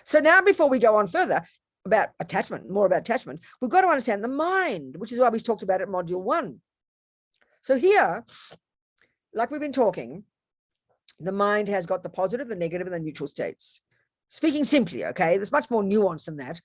So now, before we go on further, about attachment, more about attachment, we've got to understand the mind, which is why we talked about it in module 1. So here, like we've been talking, the mind has got the positive, the negative, and the neutral states. Speaking simply, okay, there's much more nuance than that,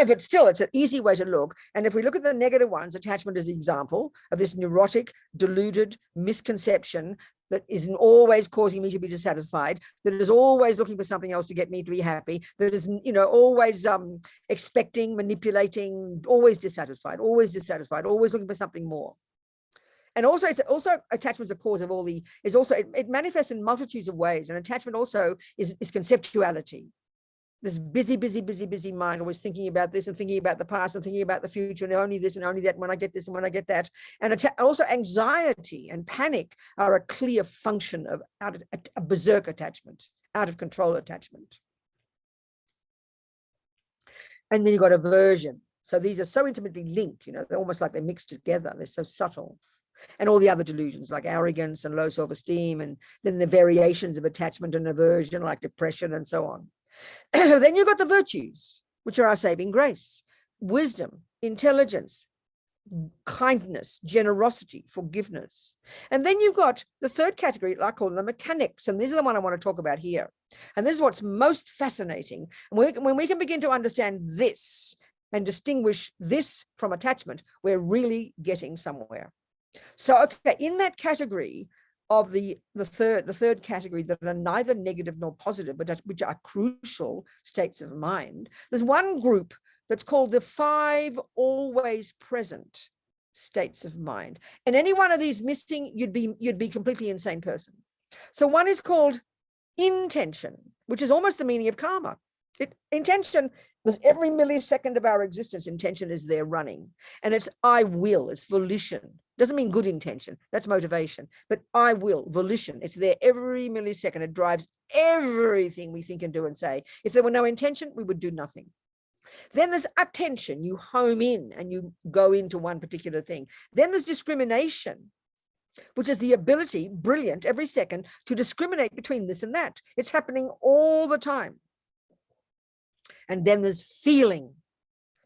but still it's an easy way to look. And if we look at the negative ones, attachment is the example of this neurotic, deluded misconception that isn't always causing me to be dissatisfied, that is always looking for something else to get me to be happy, that is, you know, always expecting, manipulating, always dissatisfied, always looking for something more. And also, it's also attachment's a cause of all the, is also, it manifests in multitudes of ways. And attachment also is conceptuality. This busy mind, always thinking about this and thinking about the past and thinking about the future and only this and only that, when I get this and when I get that. And also anxiety and panic are a clear function of a berserk attachment, out of control attachment. And then you've got aversion. So these are so intimately linked, you know, they're almost like they're mixed together. They're so subtle. And all the other delusions like arrogance and low self-esteem, and then the variations of attachment and aversion like depression and so on. Then you've got the virtues, which are our saving grace, wisdom, intelligence, kindness, generosity, forgiveness. And then you've got the third category, I call them the mechanics. And these are the one I want to talk about here. And this is what's most fascinating. When we can begin to understand this and distinguish this from attachment, we're really getting somewhere. So, okay, in that category of the third category that are neither negative nor positive, but which are crucial states of mind, there's one group that's called the 5 always present states of mind. And any one of these missing, you'd be completely insane person. So one is called intention, which is almost the meaning of karma. Intention, there's every millisecond of our existence, intention is there running. And it's I will, it's volition. Doesn't mean good intention, that's motivation. But I will, volition, it's there every millisecond. It drives everything we think and do and say. If there were no intention, we would do nothing. Then there's attention, you home in and you go into one particular thing. Then there's discrimination, which is the ability, brilliant, every second, to discriminate between this and that. It's happening all the time. And then there's feeling.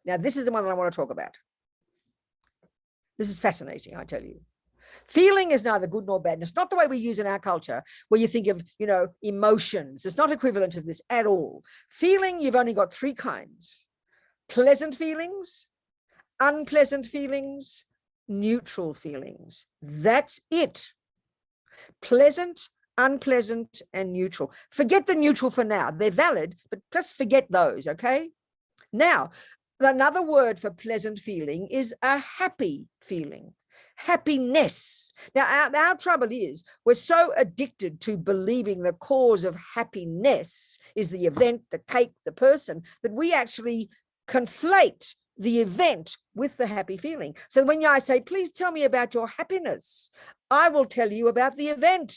Now, this is the one that I want to talk about. This is fascinating, I tell you. Feeling is neither good nor bad. And it's not the way we use in our culture, where you think of, emotions. It's not equivalent of this at all. Feeling, you've only got 3 kinds. Pleasant feelings, unpleasant feelings, neutral feelings. That's it. Pleasant, unpleasant, and neutral. Forget the neutral for now. They're valid, but just forget those, okay? Now, another word for pleasant feeling is a happy feeling. Happiness. Now, our trouble is we're so addicted to believing the cause of happiness is the event, the cake, the person, that we actually conflate the event with the happy feeling. So when I say, please tell me about your happiness, I will tell you about the event.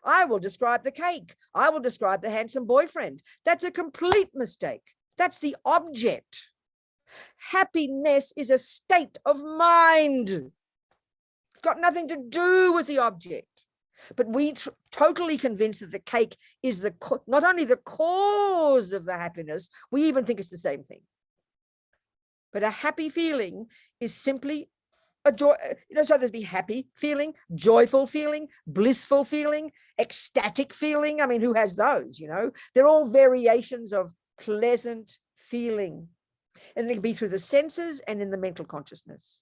I will describe the cake. I will describe the handsome boyfriend. That's a complete mistake. That's the object. Happiness is a state of mind. It's got nothing to do with the object. But we totally convinced that the cake is not only the cause of the happiness, we even think it's the same thing. But a happy feeling is simply a joy, so there'd be happy feeling, joyful feeling, blissful feeling, ecstatic feeling. I mean, who has those, They're all variations of pleasant feeling. And they can be through the senses and in the mental consciousness.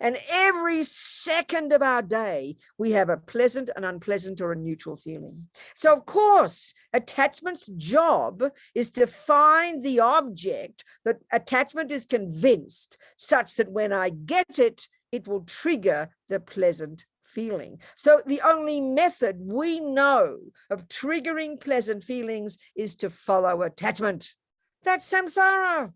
And every second of our day, we have a pleasant, an unpleasant, or a neutral feeling. So, of course, attachment's job is to find the object that attachment is convinced such that when I get it, it will trigger the pleasant feeling. So the only method we know of triggering pleasant feelings is to follow attachment. That's samsara.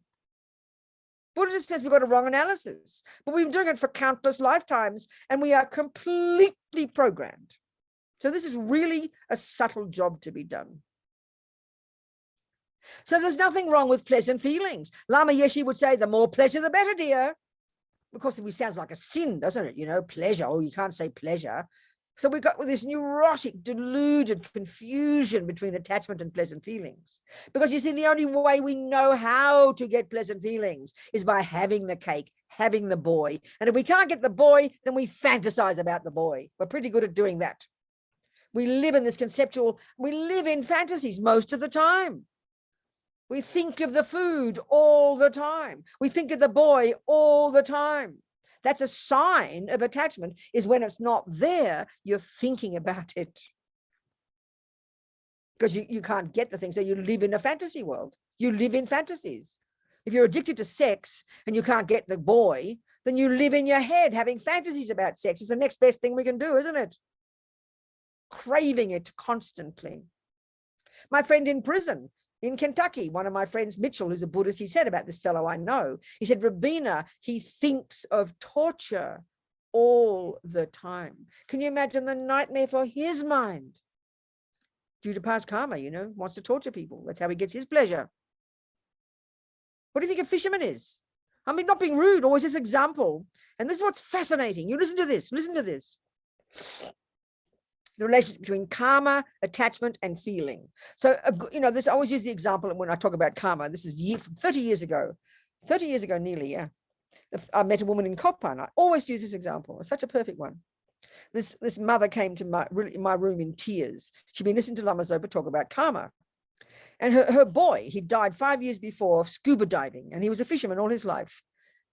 Buddha says we've got a wrong analysis, but we've been doing it for countless lifetimes and we are completely programmed. So this is really a subtle job to be done. So there's nothing wrong with pleasant feelings. Lama Yeshe would say, the more pleasure, the better, dear. Because it sounds like a sin, doesn't it? Pleasure. Oh, you can't say pleasure. So we've got this neurotic, deluded confusion between attachment and pleasant feelings. Because you see, the only way we know how to get pleasant feelings is by having the cake, having the boy. And if we can't get the boy, then we fantasize about the boy. We're pretty good at doing that. We live in this we live in fantasies most of the time. We think of the food all the time. We think of the boy all the time. That's a sign of attachment, is when it's not there, you're thinking about it. Because you can't get the thing, so you live in a fantasy world. You live in fantasies. If you're addicted to sex and you can't get the boy, then you live in your head having fantasies about sex. It's the next best thing we can do, isn't it? Craving it constantly. My friend in prison, in Kentucky, one of my friends, Mitchell, who's a Buddhist, he said about this fellow I know, he said, Rabina, he thinks of torture all the time. Can you imagine the nightmare for his mind? Due to past karma, wants to torture people. That's how he gets his pleasure. What do you think a fisherman is? I mean, not being rude, always this example. And this is what's fascinating. You listen to this, listen to this. the relationship between karma, attachment, and feeling. So, this, I always use the example when I talk about karma. This is 30 years ago nearly, yeah. I met a woman in Copa, and I always use this example. It's such a perfect one. This mother came to my room in tears. She'd been listening to Lama Zopa talk about karma. And her boy, he died 5 years before scuba diving, and he was a fisherman all his life.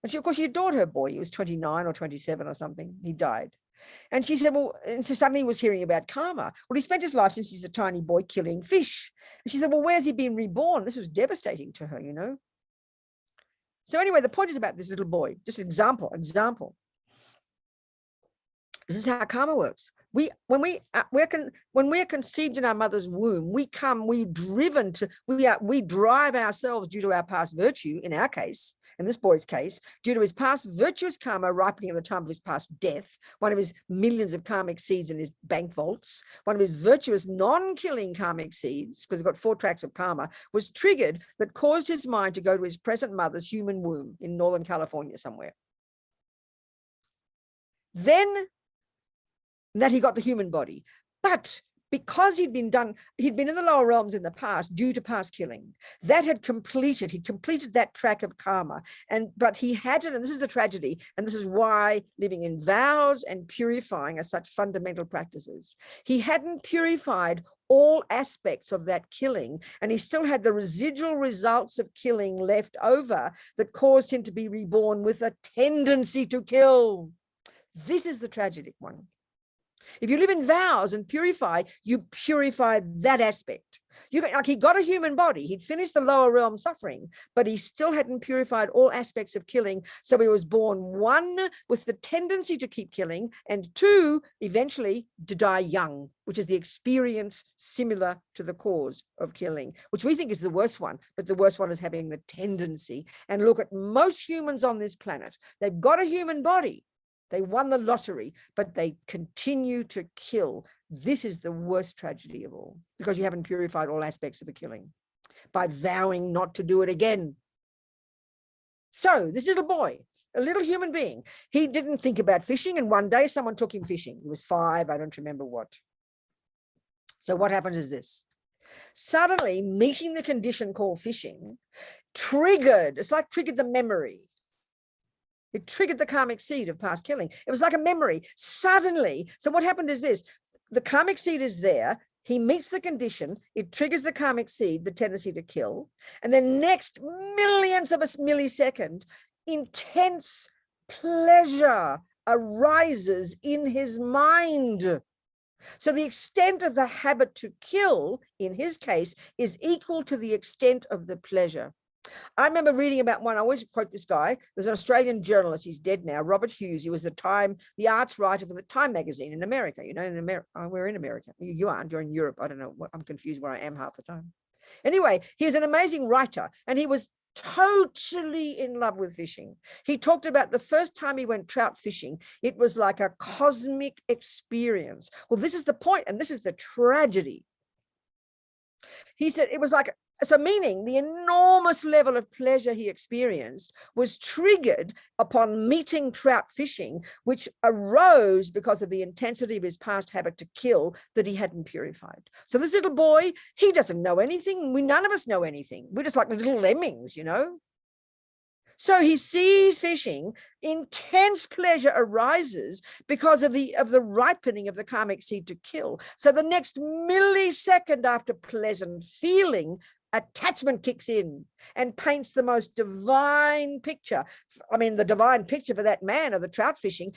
And of course, she adored her boy. He was 29 or 27 or something. He died. And she said, well, and so suddenly he was hearing about karma. Well, he spent his life since he's a tiny boy killing fish. And she said, well, where's he been reborn? This was devastating to her, So anyway, the point is about this little boy. Just example. This is how karma works. When we are conceived in our mother's womb, we drive ourselves due to our past virtue, in our case, in this boy's case, due to his past virtuous karma ripening at the time of his past death, one of his millions of karmic seeds in his bank vaults, one of his virtuous non-killing karmic seeds, because he's got 4 tracks of karma, was triggered that caused his mind to go to his present mother's human womb in Northern California somewhere. Then that he got the human body. But because he'd been in the lower realms in the past due to past killing, that had completed, he completed that track of karma. But he hadn't, and this is the tragedy, and this is why living in vows and purifying are such fundamental practices. He hadn't purified all aspects of that killing, and he still had the residual results of killing left over that caused him to be reborn with a tendency to kill. This is the tragic one. If you live in vows and purify, you purify that aspect. Like he got a human body, he'd finished the lower realm suffering, but he still hadn't purified all aspects of killing. So he was born, 1, with the tendency to keep killing, and 2, eventually to die young, which is the experience similar to the cause of killing, which we think is the worst one, but the worst one is having the tendency. And look at most humans on this planet. They've got a human body. They won the lottery, but they continue to kill. This is the worst tragedy of all, because you haven't purified all aspects of the killing by vowing not to do it again. So this little boy, a little human being, he didn't think about fishing, and one day someone took him fishing. He was 5, I don't remember what. So what happened is this. Suddenly, meeting the condition called fishing triggered the memory. It triggered the karmic seed of past killing. It was like a memory. Suddenly, so what happened is this. The karmic seed is there. He meets the condition. It triggers the karmic seed, the tendency to kill. And then next millionth of a millisecond, intense pleasure arises in his mind. So the extent of the habit to kill, in his case, is equal to the extent of the pleasure. I remember reading about one, I always quote this guy. There's an Australian journalist, he's dead now, Robert Hughes. He was the arts writer for the Time magazine in America. We're in America. You aren't, you're in Europe. I don't know, I'm confused where I am half the time. Anyway, he was an amazing writer, and he was totally in love with fishing. He talked about the first time he went trout fishing, it was like a cosmic experience. Well, this is the point, and this is the tragedy. He said it was like, so meaning the enormous level of pleasure he experienced was triggered upon meeting trout fishing, which arose because of the intensity of his past habit to kill that he hadn't purified. So this little boy, he doesn't know anything. None of us know anything. We're just like the little lemmings, So he sees fishing, intense pleasure arises because of the ripening of the karmic seed to kill. So the next millisecond after pleasant feeling, attachment kicks in and paints the most divine picture. I mean, the divine picture for that man of the trout fishing,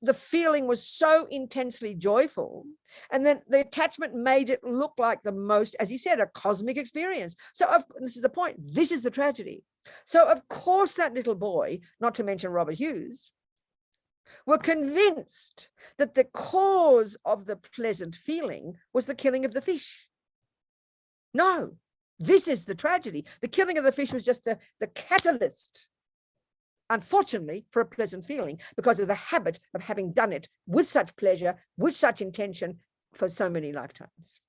the feeling was so intensely joyful. And then the attachment made it look like the most, as he said, a cosmic experience. So this is the point. This is the tragedy. So of course that little boy, not to mention Robert Hughes, were convinced that the cause of the pleasant feeling was the killing of the fish. No. This is the tragedy. The killing of the fish was just the catalyst, unfortunately, for a pleasant feeling because of the habit of having done it with such pleasure, with such intention for so many lifetimes.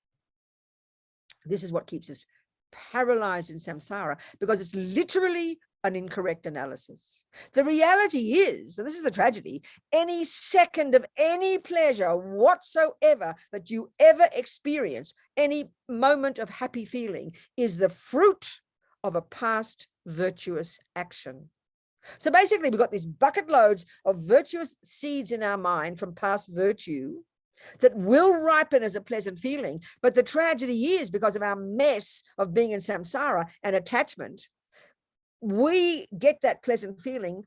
This is what keeps us paralyzed in samsara, because it's literally an incorrect analysis. The reality is, and this is the tragedy, any second of any pleasure whatsoever that you ever experience, any moment of happy feeling, is the fruit of a past virtuous action. So basically, we've got these bucket loads of virtuous seeds in our mind from past virtue that will ripen as a pleasant feeling. But the tragedy is, because of our mess of being in samsara and attachment, we get that pleasant feeling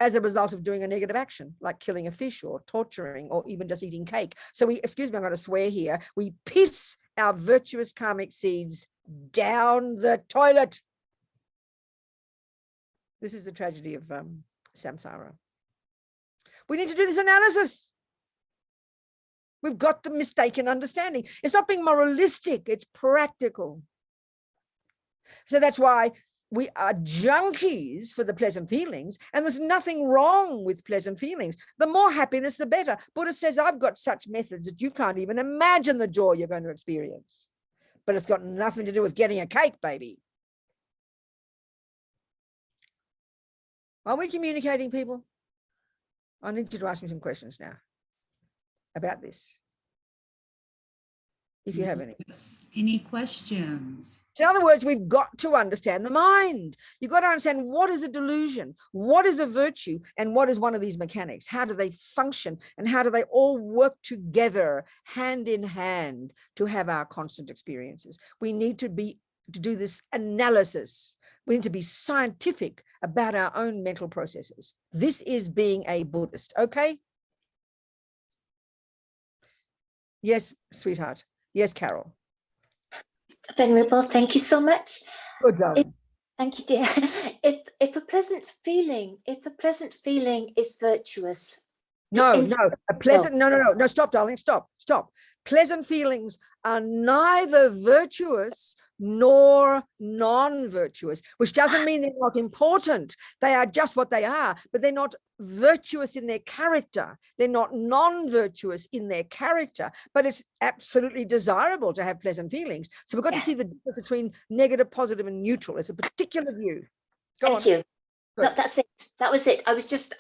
as a result of doing a negative action, like killing a fish or torturing or even just eating cake. So we, excuse me, I'm going to swear here, we piss our virtuous karmic seeds down the toilet. This is the tragedy of samsara. We need to do this analysis. We've got the mistaken understanding. It's not being moralistic, it's practical. So that's why we are junkies for the pleasant feelings, and there's nothing wrong with pleasant feelings. The more happiness, the better. Buddha says, I've got such methods that you can't even imagine the joy you're going to experience. But it's got nothing to do with getting a cake, baby. Are we communicating, people? I need you to ask me some questions now about this, if you have any. Yes. Any questions? In other words, we've got to understand the mind. You've got to understand what is a delusion, what is a virtue, and what is one of these mechanics. How do they function, and how do they all work together, hand in hand, to have our constant experiences? We need to do this analysis. We need to be scientific about our own mental processes. This is being a Buddhist, okay? Yes, sweetheart. Yes, Carol. Venerable, thank you so much. Good job. Thank you, dear. If a pleasant feeling is virtuous. No, stop, darling, stop. Pleasant feelings are neither virtuous nor non-virtuous, which doesn't mean they're not important. They are just what they are, but they're not virtuous in their character. They're not non-virtuous in their character, but it's absolutely desirable to have pleasant feelings. So we've got to see the difference between negative, positive, and neutral. It's a particular view. Thank you. No, that's it. That was it. I was just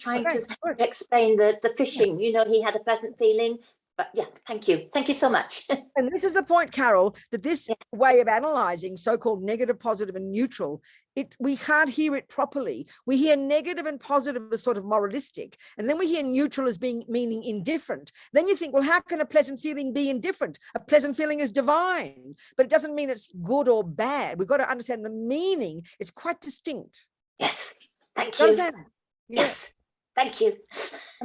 trying to explain the fishing. You know, he had a pleasant feeling. But yeah, thank you. Thank you so much. And this is the point, Carol, that this way of analyzing so-called negative, positive, and neutral, we can't hear it properly. We hear negative and positive as sort of moralistic, and then we hear neutral as meaning indifferent. Then you think, well, how can a pleasant feeling be indifferent? A pleasant feeling is divine, but it doesn't mean it's good or bad. We've got to understand the meaning. It's quite distinct. Yes, thank you. Yes, thank you.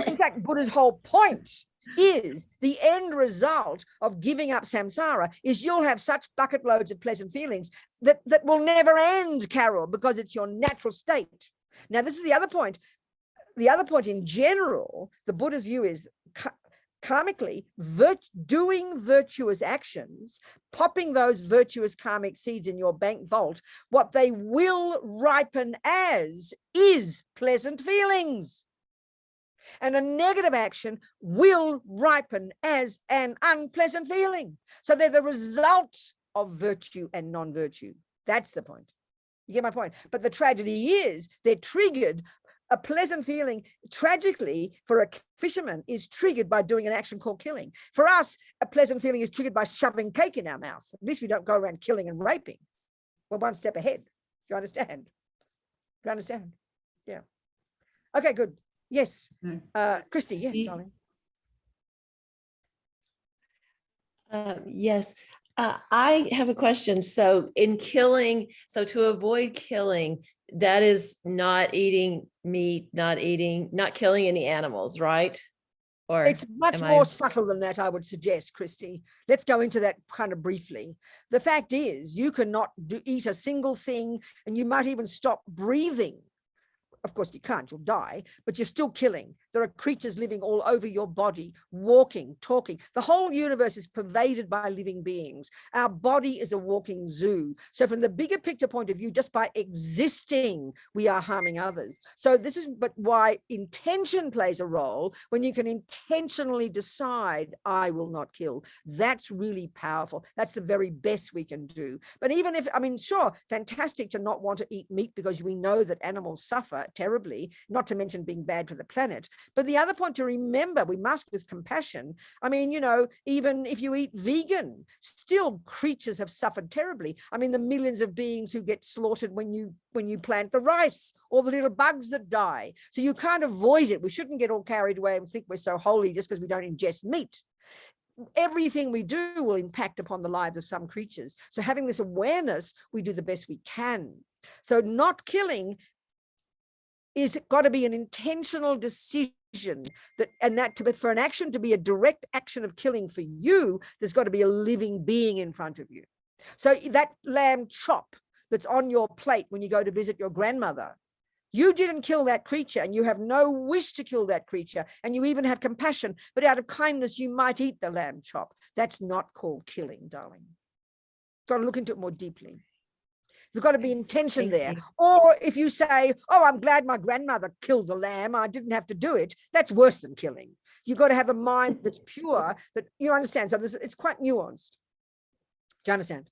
In fact, Buddha's whole point is the end result of giving up samsara is you'll have such bucket loads of pleasant feelings that will never end, Carol, because it's your natural state. Now, this is the other point. The other point in general, the Buddha's view is karmically, doing virtuous actions, popping those virtuous karmic seeds in your bank vault, what they will ripen as is pleasant feelings. And a negative action will ripen as an unpleasant feeling. So they're the result of virtue and non-virtue. That's the point. You get my point? But the tragedy is they're triggered. A pleasant feeling, tragically, for a fisherman, is triggered by doing an action called killing. For us, a pleasant feeling is triggered by shoving cake in our mouth. At least we don't go around killing and raping. We're one step ahead. Do you understand? Do you understand? Yeah. Okay, good. Yes. Christy, yes, darling. Yes. I have a question. So in killing, so to avoid killing, that is not eating meat, not killing any animals, right? Or it's much more subtle than that, I would suggest, Christy. Let's go into that kind of briefly. The fact is, you cannot eat a single thing, and you might even stop breathing. Of course, you can't, you'll die, but you're still killing. there are creatures living all over your body, walking, talking. The whole universe is pervaded by living beings. Our body is a walking zoo. So from the bigger picture point of view, just by existing, we are harming others. So this is but why intention plays a role. When you can intentionally decide, I will not kill, that's really powerful. That's the very best we can do. But even if, I mean, sure, fantastic to not want to eat meat because we know that animals suffer terribly, not to mention being bad for the planet. But the other point to remember, we must with compassion, I mean, you know, even if you eat vegan, still creatures have suffered terribly. I mean, the millions of beings who get slaughtered when you plant the rice, or the little bugs that die. So you can't avoid it. We shouldn't get all carried away and think we're so holy just because we don't ingest meat. Everything we do will impact upon the lives of some creatures. So having this awareness, we do the best we can. So not killing is got to be an intentional decision, for an action to be a direct action of killing for you, there's got to be a living being in front of you. So that lamb chop that's on your plate when you go to visit your grandmother, you didn't kill that creature, and you have no wish to kill that creature, and you even have compassion, but out of kindness, you might eat the lamb chop. That's not called killing, darling. Got to look into it more deeply. There's got to be intention there. Or if you say, oh, I'm glad my grandmother killed the lamb, I didn't have to do it, that's worse than killing. You've got to have a mind that's pure, that you understand. So it's quite nuanced. Do you understand?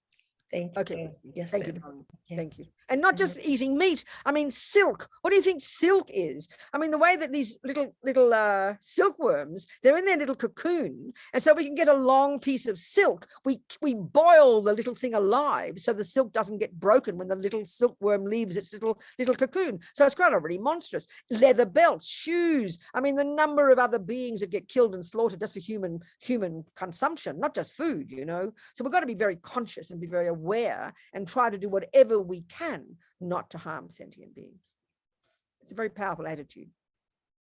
Thank you. Okay. Yes, Thank you, ma'am. darling. Thank you. And not just eating meat. I mean, silk. What do you think silk is? I mean, the way that these little silkworms, they're in their little cocoon. And so we can get a long piece of silk. We boil the little thing alive so the silk doesn't get broken when the little silkworm leaves its little cocoon. So it's quite already monstrous. Leather belts, shoes. I mean, the number of other beings that get killed and slaughtered just for human consumption, not just food, you know. So we've got to be very conscious and be very aware and try to do whatever we can not to harm sentient beings. It's a very powerful attitude.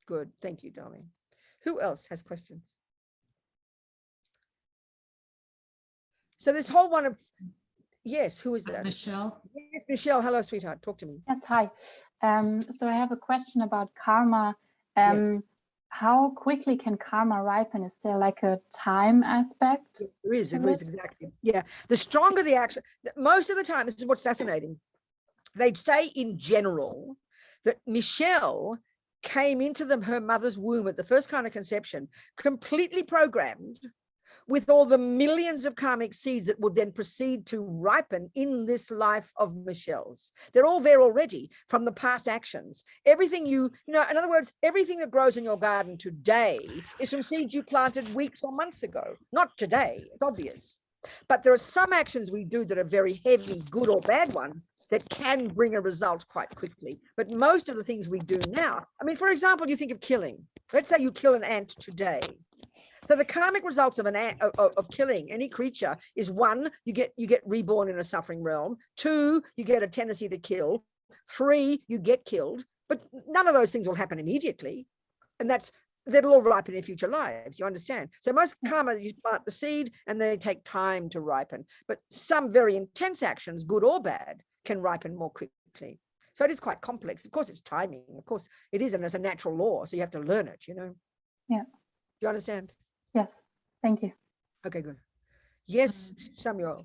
Good. Thank you, darling. Who else has questions? So this whole one of, yes, who is that? Michelle. Yes, Michelle. Hello, sweetheart. Talk to me. Yes, hi. So I have a question about karma. Yes. How quickly can karma ripen? Is there like a time aspect? There is exactly. Yeah. The stronger the action, most of the time, this is what's fascinating. They'd say in general that Michelle came into her mother's womb at the first kind of conception, completely programmed with all the millions of karmic seeds that would then proceed to ripen in this life of Michelle's. They're all there already from the past actions. Everything you know, in other words, everything that grows in your garden today is from seeds you planted weeks or months ago. Not today, it's obvious. But there are some actions we do that are very heavy, good or bad ones, that can bring a result quite quickly. But most of the things we do now, I mean, for example, you think of killing. Let's say you kill an ant today. So the karmic results of of killing any creature is 1, you get reborn in a suffering realm. 2, you get a tendency to kill. 3, you get killed. But none of those things will happen immediately, and that'll all ripen in future lives. You understand? So most karma, you plant the seed, and they take time to ripen. But some very intense actions, good or bad, can ripen more quickly. So it is quite complex. Of course, it's timing. Of course, it is, and it's a natural law. So you have to learn it. You know. Yeah. Do you understand? Yes. Thank you. Okay, good. Yes, Samuel.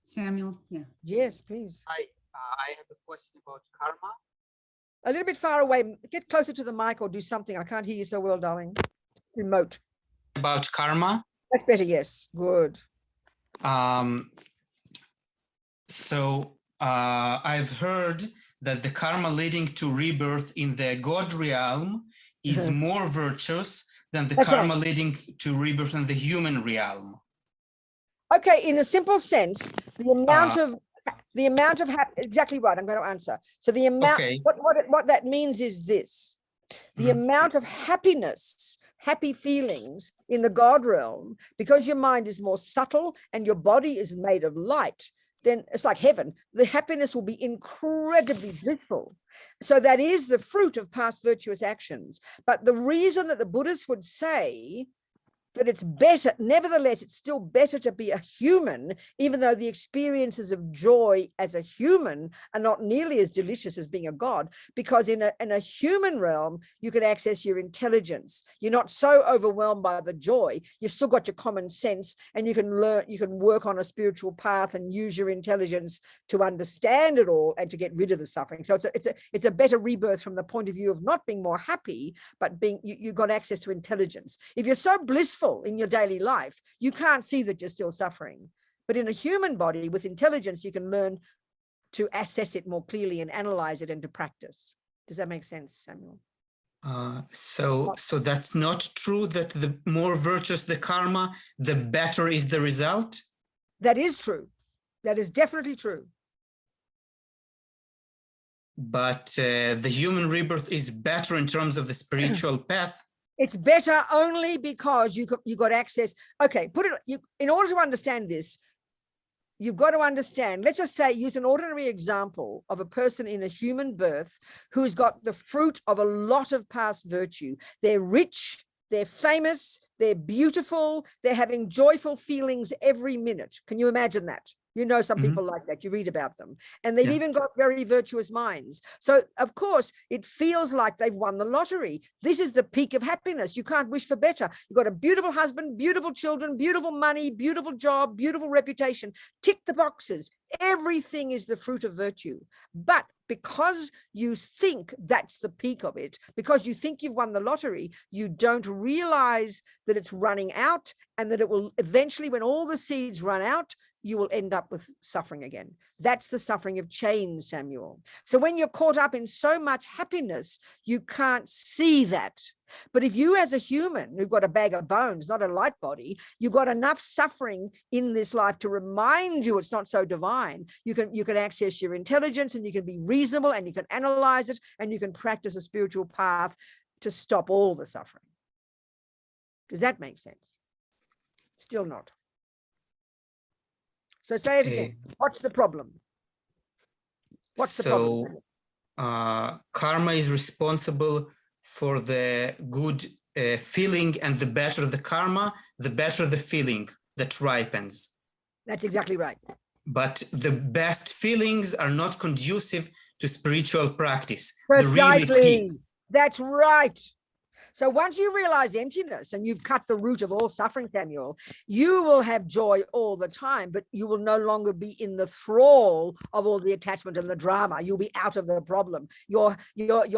Samuel, yeah. Yes, please. I have a question about karma. A little bit far away. Get closer to the mic or do something. I can't hear you so well, darling. Remote. About karma. That's better. Yes. Good. So I've heard that the karma leading to rebirth in the God realm is more virtuous than the That's karma right. leading to rebirth in the human realm. Okay, in a simple sense, the amount of exactly right. I'm going to answer. So the amount, Okay. what that means is this: the amount of happiness, happy feelings in the God realm, because your mind is more subtle and your body is made of light. Then it's like heaven. The happiness will be incredibly blissful. So that is the fruit of past virtuous actions. But the reason that the Buddhists would say that it's better, nevertheless, it's still better to be a human, even though the experiences of joy as a human are not nearly as delicious as being a god, because in a human realm, you can access your intelligence. You're not so overwhelmed by the joy. You've still got your common sense, and you can learn, you can work on a spiritual path and use your intelligence to understand it all and to get rid of the suffering. So it's a better rebirth from the point of view of not being more happy, but being, you've got access to intelligence. If you're so blissful in your daily life, you can't see that you're still suffering. But in a human body with intelligence, you can learn to assess it more clearly and analyze it and to practice. Does that make sense, Samuel? So that's not true, that the more virtuous the karma, the better is the result? That is true. That is definitely true. But the human rebirth is better in terms of the spiritual path. It's better only because you got access. Okay, in order to understand this, you've got to understand, let's just say, use an ordinary example of a person in a human birth who's got the fruit of a lot of past virtue. They're rich, they're famous, they're beautiful, they're having joyful feelings every minute. Can you imagine that? You know some people like that, you read about them. And they've even got very virtuous minds. So, of course, it feels like they've won the lottery. This is the peak of happiness. You can't wish for better. You've got a beautiful husband, beautiful children, beautiful money, beautiful job, beautiful reputation. Tick the boxes. Everything is the fruit of virtue. But because you think that's the peak of it, because you think you've won the lottery, you don't realize that it's running out, and that it will eventually, when all the seeds run out, you will end up with suffering again. That's the suffering of change, Samuel. So when you're caught up in so much happiness, you can't see that. But if you, as a human who've got a bag of bones, not a light body, you've got enough suffering in this life to remind you it's not so divine. You can access your intelligence, and you can be reasonable, and you can analyze it, and you can practice a spiritual path to stop all the suffering. Does that make sense? Still not. So say it again. What's the problem? What's the problem? Karma is responsible for the good feeling, and the better the karma, the better the feeling that ripens. That's exactly right. But the best feelings are not conducive to spiritual practice. Precisely. That's right. So once you realize emptiness and you've cut the root of all suffering, Samuel, you will have joy all the time, but you will no longer be in the thrall of all the attachment and the drama. You'll be out of the problem. Your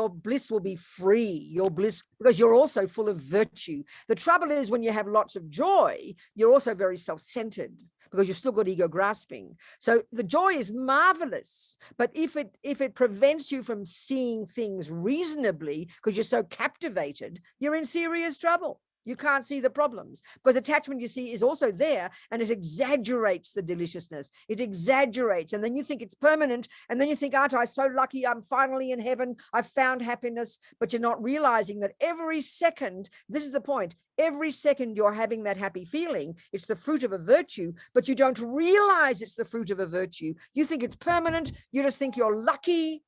bliss will be free. Your bliss, because you're also full of virtue. The trouble is, when you have lots of joy, you're also very self-centered, because you've still got ego grasping. So the joy is marvelous, but if it prevents you from seeing things reasonably, because you're so captivated, you're in serious trouble. You can't see the problems, because attachment, you see, is also there, and it exaggerates the deliciousness. It exaggerates, and then you think it's permanent, and then you think, aren't I so lucky? I'm finally in heaven. I've found happiness. But you're not realizing that every second, this is the point, every second you're having that happy feeling, it's the fruit of a virtue, but you don't realize it's the fruit of a virtue. You think it's permanent. You just think you're lucky.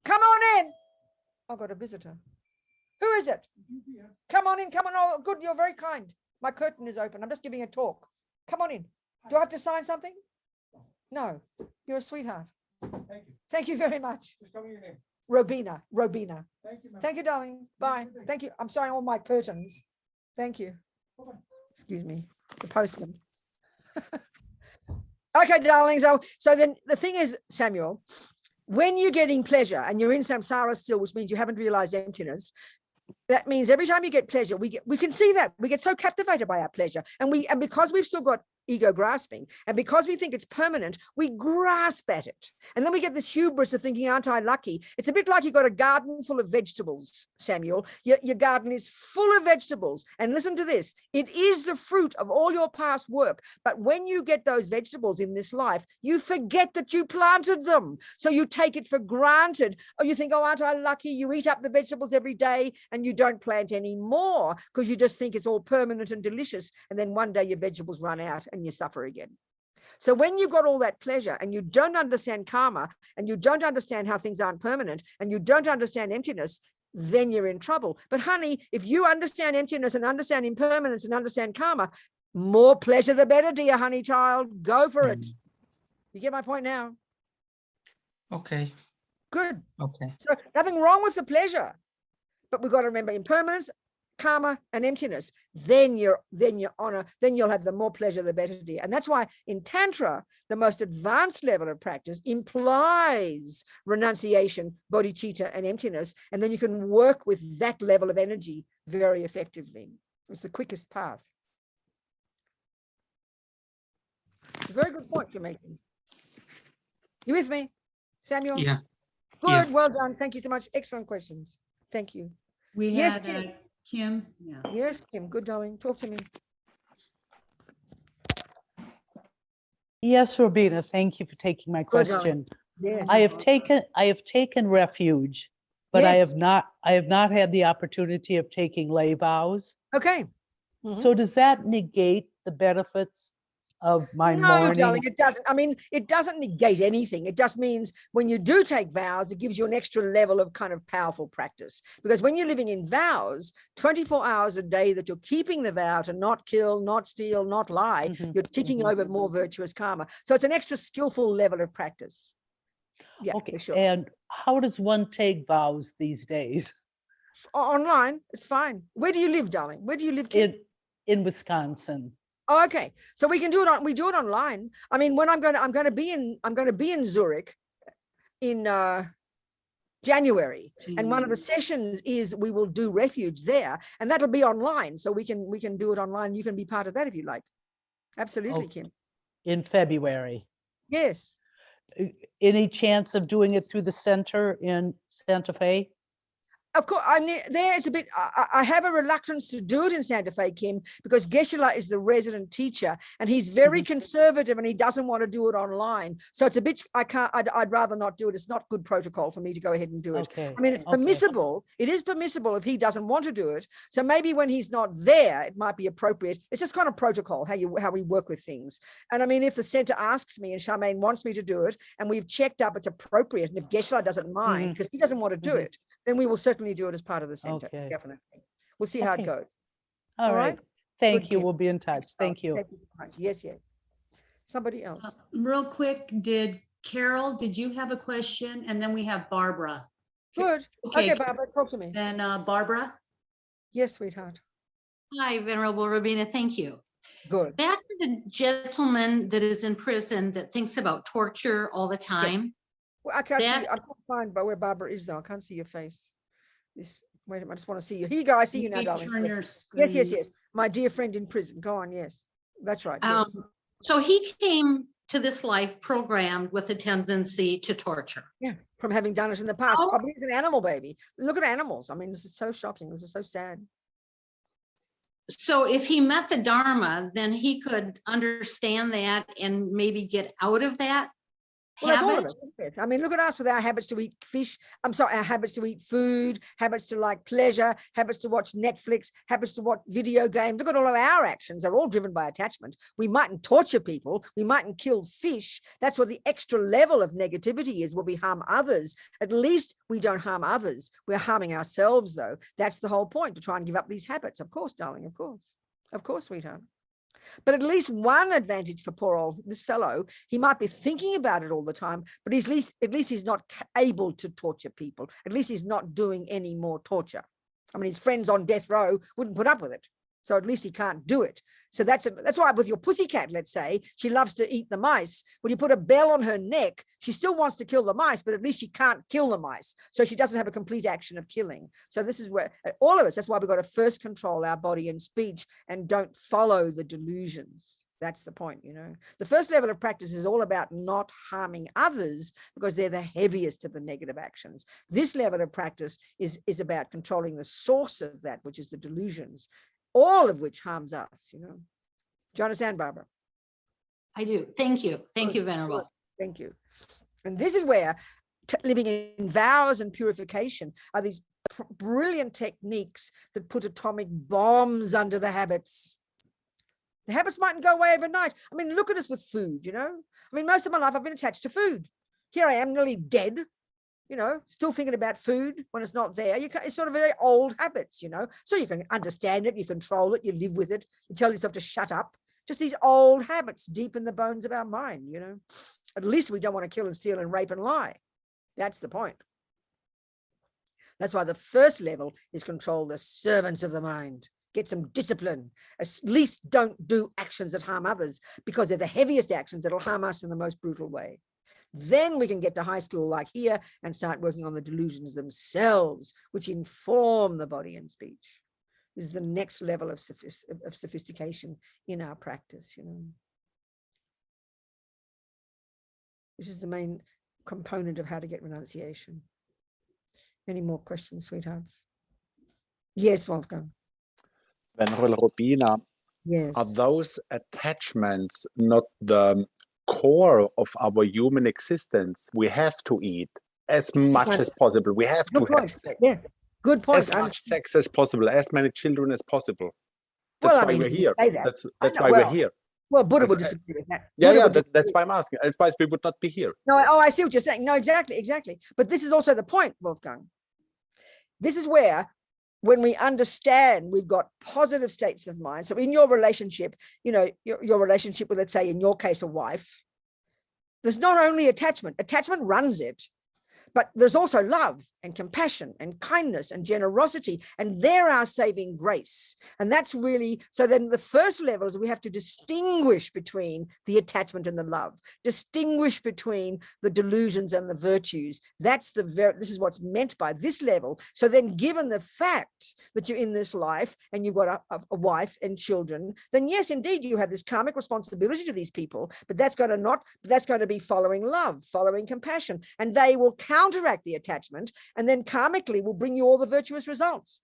Come on in. I've got a visitor. Who is it? Come on in, come on. Oh, good, you're very kind. My curtain is open. I'm just giving a talk. Come on in. Do I have to sign something? No, you're a sweetheart. Thank you. Thank you very much. Just tell me your name. Robina. Thank you, ma'am. Thank you, darling. Bye. Thank you. I'm sorry, all my curtains. Thank you. Bye-bye. Excuse me, the postman. Okay, darling. So then the thing is, Samuel, when you're getting pleasure and you're in samsara still, which means you haven't realized emptiness, that means every time you get pleasure, we can see that we get so captivated by our pleasure, and because we've still got ego grasping, and because we think it's permanent, we grasp at it, and then we get this hubris of thinking, aren't I lucky? It's a bit like you've got a garden full of vegetables, Samuel. Your garden is full of vegetables, and listen to this, it is the fruit of all your past work, but when you get those vegetables in this life, you forget that you planted them, so you take it for granted, or you think, oh, aren't I lucky? You eat up the vegetables every day, and you don't plant any more because you just think it's all permanent and delicious, and then one day your vegetables run out and you suffer again. So when you've got all that pleasure and you don't understand karma, and you don't understand how things aren't permanent, and you don't understand emptiness, then you're in trouble. But honey, if you understand emptiness and understand impermanence and understand karma, more pleasure the better, dear honey child. Go for it. You get my point now? Okay. Good. Okay. So nothing wrong with the pleasure, but we've got to remember impermanence, karma, and emptiness. Then you'll have the more pleasure the better, dear. And that's why in Tantra, the most advanced level of practice implies renunciation, bodhichitta, and emptiness. And then you can work with that level of energy very effectively. It's the quickest path. Very good point you're making. You with me, Samuel? Yeah. Good. Yeah. Well done. Thank you so much. Excellent questions. Thank you. We Yes, had Kim. Kim. Yeah. Yes, Kim. Good, darling. Talk to me. Yes, Robina, thank you for taking my Good, darling. question. Yes. I have taken refuge, but I Yes. have not had the opportunity of taking lay vows. Okay. Mhm. So does that negate the benefits of my No, morning? darling, it doesn't. I mean, it doesn't negate anything. It just means when you do take vows, it gives you an extra level of kind of powerful practice. Because when you're living in vows, 24 hours a day that you're keeping the vow to not kill, not steal, not lie, Mhm, you're ticking over more virtuous karma. So it's an extra skillful level of practice. Yeah, Okay, for sure. and how does one take vows these days? Online, it's fine. Where do you live, darling? Where do you live, Kim? In Wisconsin. Oh, okay, so we can do it we do it online. I mean, when I'm going to be in Zurich in January, and one of the sessions is we will do refuge there, and that'll be online, so we can do it online. You can be part of that if you like. Absolutely, Okay. Kim. In February. Yes. Any chance of doing it through the center in Santa Fe? Of course, I mean, there is a bit, I have a reluctance to do it in Santa Fe, Kim, because Geshe-la is the resident teacher and he's very conservative and he doesn't want to do it online. So it's a bit, I'd rather not do it. It's not good protocol for me to go ahead and do it. Okay. I mean, it's permissible. It is permissible if he doesn't want to do it. So maybe when he's not there, it might be appropriate. It's just kind of protocol, how we work with things. And I mean, if the center asks me and Charmaine wants me to do it and we've checked up it's appropriate, and if Geshe-la doesn't mind, because he doesn't want to do it, then we will certainly do it as part of the center. Okay. Definitely. We'll see how it Okay. goes. All right. Thank Good, you. Kim. We'll be in touch. Thank you. Thank you so much. Yes, yes. Somebody else. Real quick, Carol, did you have a question? And then we have Barbara. Good. Okay, Barbara, talk to me. Then Barbara. Yes, sweetheart. Hi, Venerable Robina. Thank you. Good. Back to the gentleman that is in prison that thinks about torture all the time. Well, I can't see. That- I can't find where Barbara is though. I can't see your face. Wait a minute. I just want to see you. Here you go. I see you now, darling. Turn Yes. your Yes, screen. yes. My dear friend in prison. Go on. Yes, that's right. Yes. So he came to this life programmed with a tendency to torture. Yeah, from having done it in the past. Oh. Probably as an animal baby. Look at animals. I mean, this is so shocking. This is so sad. So if he met the Dharma, then he could understand that and maybe get out of that Well, that's all of habit. us, isn't it? I mean, look at us with our habits to eat fish. I'm sorry, our habits to eat food, habits to like pleasure, habits to watch Netflix, habits to watch video games. Look at all of our actions. They're all driven by attachment. We mightn't torture people. We mightn't kill fish. That's what the extra level of negativity is, where we harm others. At least we don't harm others. We're harming ourselves, though. That's the whole point, to try and give up these habits. Of course, darling, of course. Of course, sweetheart. But at least one advantage for poor old this fellow, he might be thinking about it all the time, but at least he's not able to torture people. At least he's not doing any more torture. I mean, his friends on death row wouldn't put up with it. So at least he can't do it. So that's why with your pussycat, let's say, she loves to eat the mice. When you put a bell on her neck, she still wants to kill the mice, but at least she can't kill the mice. So she doesn't have a complete action of killing. So this is where all of us, that's why we've got to first control our body and speech and don't follow the delusions. That's the point, you know. The first level of practice is all about not harming others because they're the heaviest of the negative actions. This level of practice is about controlling the source of that, which is the delusions, all of which harms us, you know. Do you understand, Barbara? I do. Thank you. Thank you, Venerable. Thank you. And this is where living in vows and purification are these brilliant techniques that put atomic bombs under the habits. The habits mightn't go away overnight. I mean, look at us with food, you know. I mean, most of my life I've been attached to food. Here I am nearly dead. you know, still thinking about food when it's not there. It's sort of very old habits, you know, so you can understand it, you control it, you live with it, you tell yourself to shut up. Just these old habits deep in the bones of our mind, you know. At least we don't want to kill and steal and rape and lie. That's the point. That's why the first level is control the servants of the mind. Get some discipline. At least don't do actions that harm others, because they're the heaviest actions that'll harm us in the most brutal way. Then we can get to high school like here and start working on the delusions themselves, which inform the body and speech. This is the next level of sophistication in our practice, you know. This is the main component of how to get renunciation. Any more questions, sweethearts? Yes, Wolfgang. Venerable Robina, Yes. are those attachments not the core of our human existence? We have to eat as much as possible. We have to have sex. Yeah. Good point. As much sex as possible, as many children as possible. That's Well, I why mean, we're you here. say that. That's know, why well, we're here. Well, Buddha That's would why- disagree with that. Yeah, Buddha yeah, would that's disagree. why I'm asking. Otherwise, we would not be here. No, oh, I see what you're saying. No, exactly. But this is also the point, Wolfgang. This is where, when we understand we've got positive states of mind. So in your relationship, you know, your relationship with, let's say, in your case, a wife, there's not only attachment runs it, but there's also love and compassion and kindness and generosity, and they're our saving grace. And that's really, so then the first level is we have to distinguish between the attachment and the love, distinguish between the delusions and the virtues. This is what's meant by this level. So then, given the fact that you're in this life and you've got a wife and children, then yes, indeed, you have this karmic responsibility to these people, but that's going to be following love, following compassion, and they will counteract the attachment, and then karmically will bring you all the virtuous results.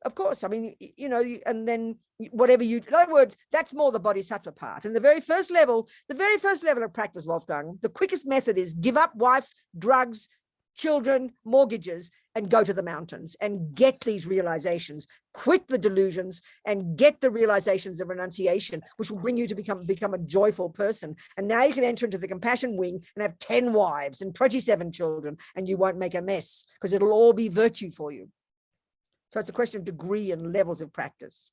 Of course, I mean, you know, and then whatever you, in other words, that's more the bodhisattva part. And the very first level of practice, Wolfgang, the quickest method is give up wife, drugs, children, mortgages, and go to the mountains and get these realizations, quit the delusions and get the realizations of renunciation, which will bring you to become a joyful person. And now you can enter into the compassion wing and have 10 wives and 27 children, and you won't make a mess because it'll all be virtue for you. So it's a question of degree and levels of practice.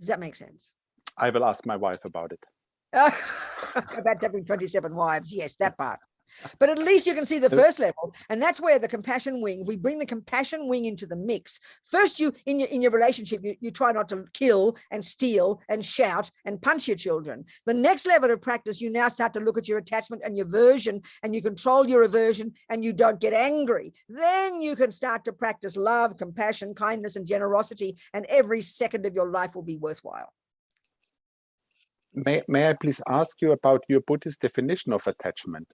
Does that make sense? I will ask my wife about it. About having 27 wives, yes, that part. But at least you can see the first level, and that's where the compassion wing, we bring the compassion wing into the mix. First, you in your relationship, you try not to kill and steal and shout and punch your children. The next level of practice, you now start to look at your attachment and your aversion, and you control your aversion and you don't get angry. Then you can start to practice love, compassion, kindness, and generosity, and every second of your life will be worthwhile. May I please ask you about your Buddhist definition of attachment?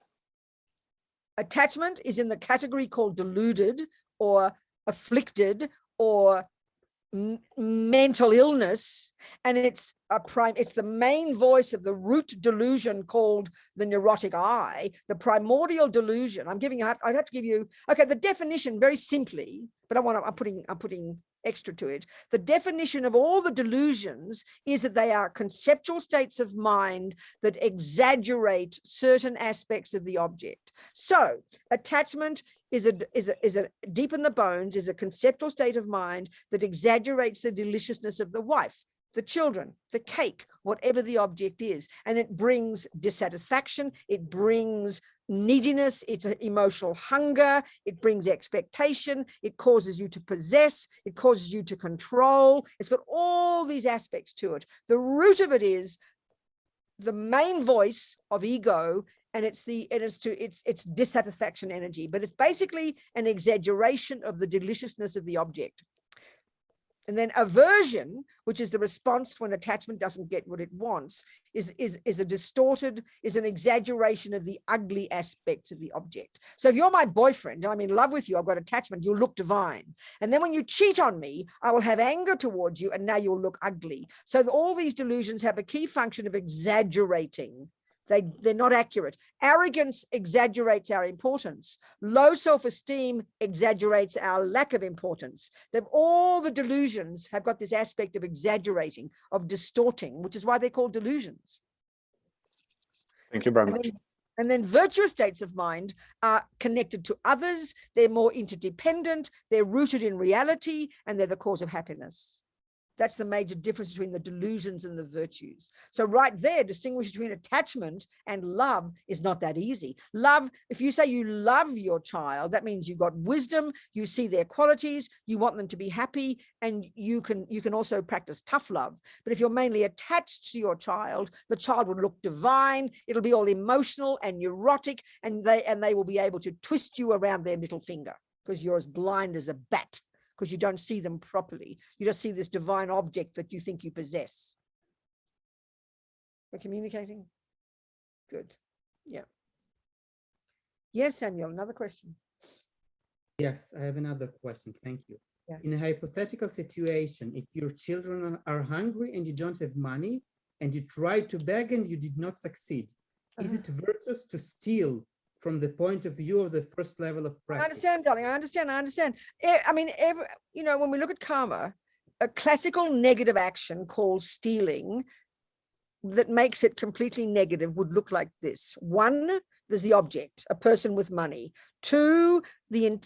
Attachment is in the category called deluded or afflicted or mental illness, and it's the main voice of the root delusion called the neurotic I, the primordial delusion. I'd have to give you, okay, the definition very simply, but I'm putting extra to it. The definition of all the delusions is that they are conceptual states of mind that exaggerate certain aspects of the object. So attachment is a deep in the bones, is a conceptual state of mind that exaggerates the deliciousness of the wife, the children, the cake, whatever the object is. And it brings dissatisfaction, it brings neediness, it's an emotional hunger, it brings expectation, it causes you to possess, it causes you to control. It's got all these aspects to it. The root of it is the main voice of ego, and it's dissatisfaction energy, but it's basically an exaggeration of the deliciousness of the object. And then aversion, which is the response when attachment doesn't get what it wants, is an exaggeration of the ugly aspects of the object. So if you're my boyfriend, I'm in love with you, I've got attachment, you'll look divine. And then when you cheat on me, I will have anger towards you, and now you'll look ugly. So all these delusions have a key function of exaggerating. They're not accurate. Arrogance exaggerates our importance. Low self-esteem exaggerates our lack of importance. All the delusions have got this aspect of exaggerating, of distorting, which is why they're called delusions. Thank you very much. And then virtuous states of mind are connected to others. They're more interdependent. They're rooted in reality, and they're the cause of happiness. That's the major difference between the delusions and the virtues. So right there, distinguish between attachment and love is not that easy. Love, if you say you love your child, that means you've got wisdom, you see their qualities, you want them to be happy, and you can also practice tough love. But if you're mainly attached to your child, the child will look divine, it'll be all emotional and neurotic, and they will be able to twist you around their little finger because you're as blind as a bat, because you don't see them properly. You just see this divine object that you think you possess. We're communicating? Good. Yeah. Yes, Samuel, another question. Yes, I have another question. Thank you. Yeah. In a hypothetical situation, if your children are hungry and you don't have money and you try to beg and you did not succeed, is it virtuous to steal from the point of view of the first level of practice? I understand, darling. I understand. I mean, when we look at karma, a classical negative action called stealing that makes it completely negative would look like this. 1, there's the object, a person with money. 2, the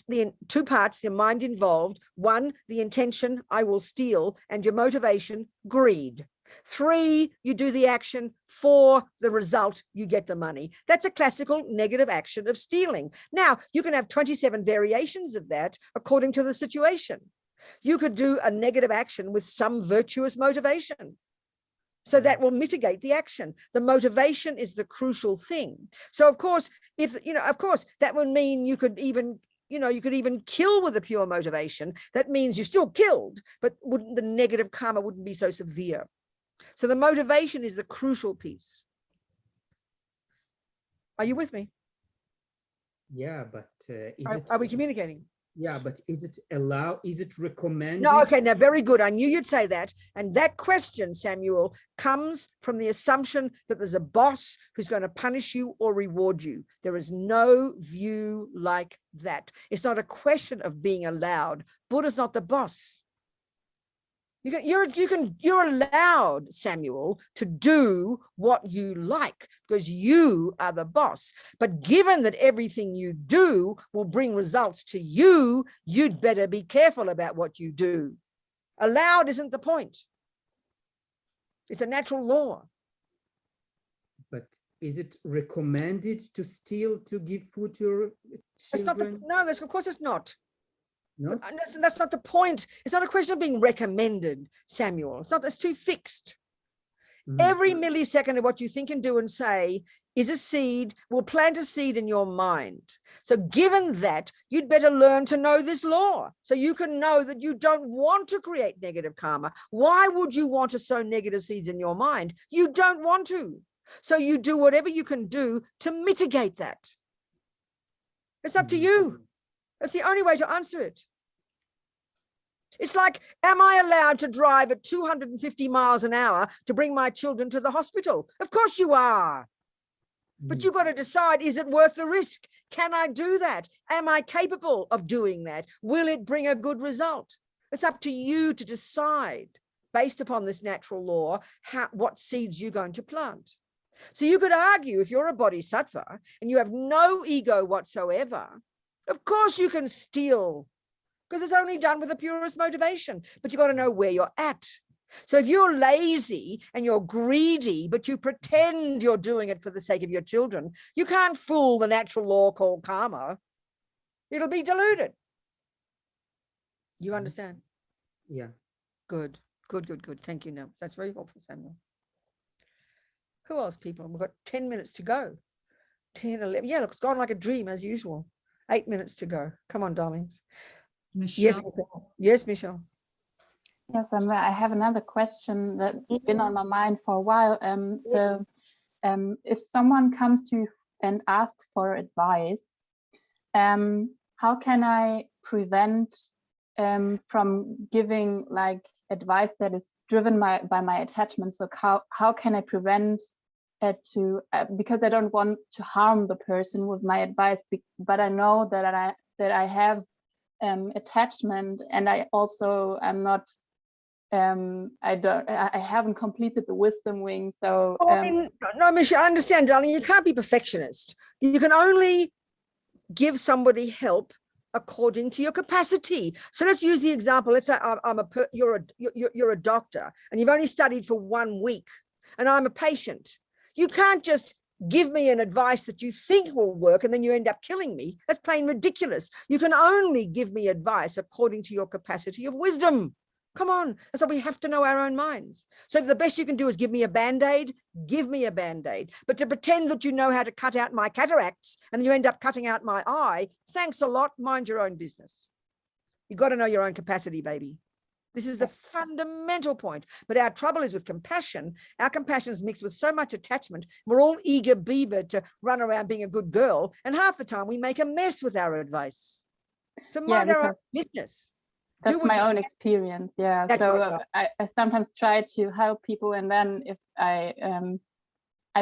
2 parts, the mind involved. 1, the intention, I will steal, and your motivation, greed. 3, you do the action. 4, the result, you get the money. That's a classical negative action of stealing. Now, you can have 27 variations of that according to the situation. You could do a negative action with some virtuous motivation. So that will mitigate the action. The motivation is the crucial thing. So of course, that would mean you could even kill with a pure motivation. That means you still killed, but the negative karma wouldn't be so severe. So the motivation is the crucial piece. Are you with me? Yeah, but are we communicating? Yeah, but is it allowed? Is it recommended? No, okay, now very good. I knew you'd say that. And that question, Samuel, comes from the assumption that there's a boss who's going to punish you or reward you. There is no view like that. It's not a question of being allowed. Buddha's not the boss. You're allowed, Samuel, to do what you like because you are the boss. But given that everything you do will bring results to you, you'd better be careful about what you do. Allowed isn't the point. It's a natural law. But is it recommended to steal to give food to your children? Of course it's not. No? That's not the point. It's not a question of being recommended, Samuel. It's too fixed. Every millisecond of what you think and do and say is a seed, will plant a seed in your mind. So given that, you'd better learn to know this law so you can know that you don't want to create negative karma. Why would you want to sow negative seeds in your mind? You don't want to. So you do whatever you can do to mitigate that. It's up to you. That's the only way to answer it. It's like, am I allowed to drive at 250 miles an hour to bring my children to the hospital? Of course you are. But you've got to decide, is it worth the risk? Can I do that? Am I capable of doing that? Will it bring a good result? It's up to you to decide, based upon this natural law, what seeds you're going to plant. So you could argue, if you're a bodhisattva and you have no ego whatsoever, of course you can steal because it's only done with the purest motivation, but you've got to know where you're at. So if you're lazy and you're greedy, but you pretend you're doing it for the sake of your children, you can't fool the natural law called karma. It'll be diluted. You understand? Yeah. Good. Thank you, Nell. That's very helpful, Samuel. Who else, people? We've got 10 minutes to go. 10, 11. Yeah, look, it's gone like a dream as usual. 8 minutes to go. Come on, darlings. Michelle. Yes, Michelle. Yes, Michelle. Yes, I have another question that's been on my mind for a while. If someone comes to you and asks for advice, how can I prevent from giving like advice that is driven by my attachment? So how can I prevent it because I don't want to harm the person with my advice, but I know that I have attachment, and I also am not I haven't completed the wisdom wing. So I mean, no, Michelle, I understand, darling. You can't be perfectionist. You can only give somebody help according to your capacity. So let's use the example. Let's say you're a doctor and you've only studied for 1 week, and I'm a patient. You can't just give me an advice that you think will work and then you end up killing me. That's plain ridiculous. You can only give me advice according to your capacity of wisdom. Come on. That's why we have to know our own minds. So if the best you can do is give me a Band-Aid, give me a Band-Aid. But to pretend that you know how to cut out my cataracts and you end up cutting out my eye, thanks a lot, mind your own business. You've got to know your own capacity, baby. This is the fundamental point. But our trouble is with compassion. Our compassion is mixed with so much attachment. We're all eager beaver to run around being a good girl. And half the time we make a mess with our advice. So mind our own business. That's my own experience. Yeah. That's so right. I sometimes try to help people, and then if I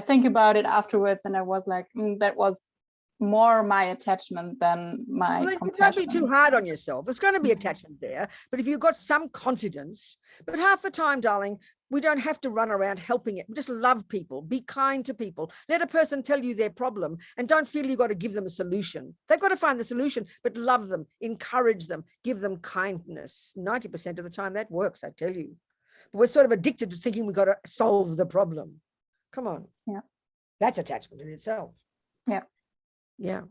think about it afterwards, and I was like, that was more my attachment than my compassion. Don't be too hard on yourself. There's going to be attachment there, but if you've got some confidence, but half the time, darling, we don't have to run around helping it. Just love people, be kind to people. Let a person tell you their problem and don't feel you've got to give them a solution. They've got to find the solution, but love them, encourage them, give them kindness. 90% of the time that works, I tell you. But we're sort of addicted to thinking we've got to solve the problem. Come on. Yeah. That's attachment in itself. Yeah. Yeah.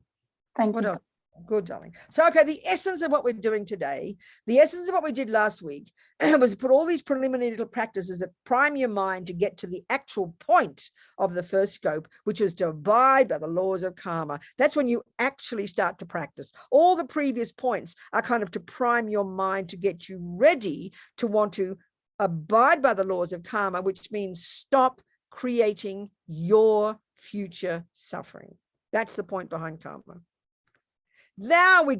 Thank you. Good, darling. So, okay, the essence of what we're doing today, the essence of what we did last week was put all these preliminary little practices that prime your mind to get to the actual point of the first scope, which is to abide by the laws of karma. That's when you actually start to practice. All the previous points are kind of to prime your mind to get you ready to want to abide by the laws of karma, which means stop creating your future suffering. That's the point behind karma. Now we're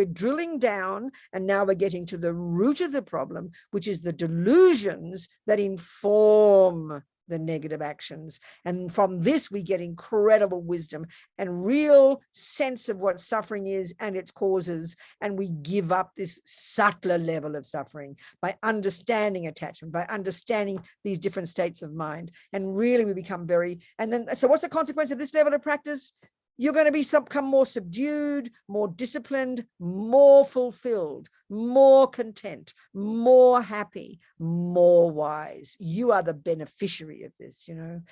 drilling down, and now we're getting to the root of the problem, which is the delusions that inform the negative actions. And from this, we get incredible wisdom and real sense of what suffering is and its causes. And we give up this subtler level of suffering by understanding attachment, by understanding these different states of mind. And really we become so what's the consequence of this level of practice? You're going to become more subdued, more disciplined, more fulfilled, more content, more happy, more wise. You are the beneficiary of this, And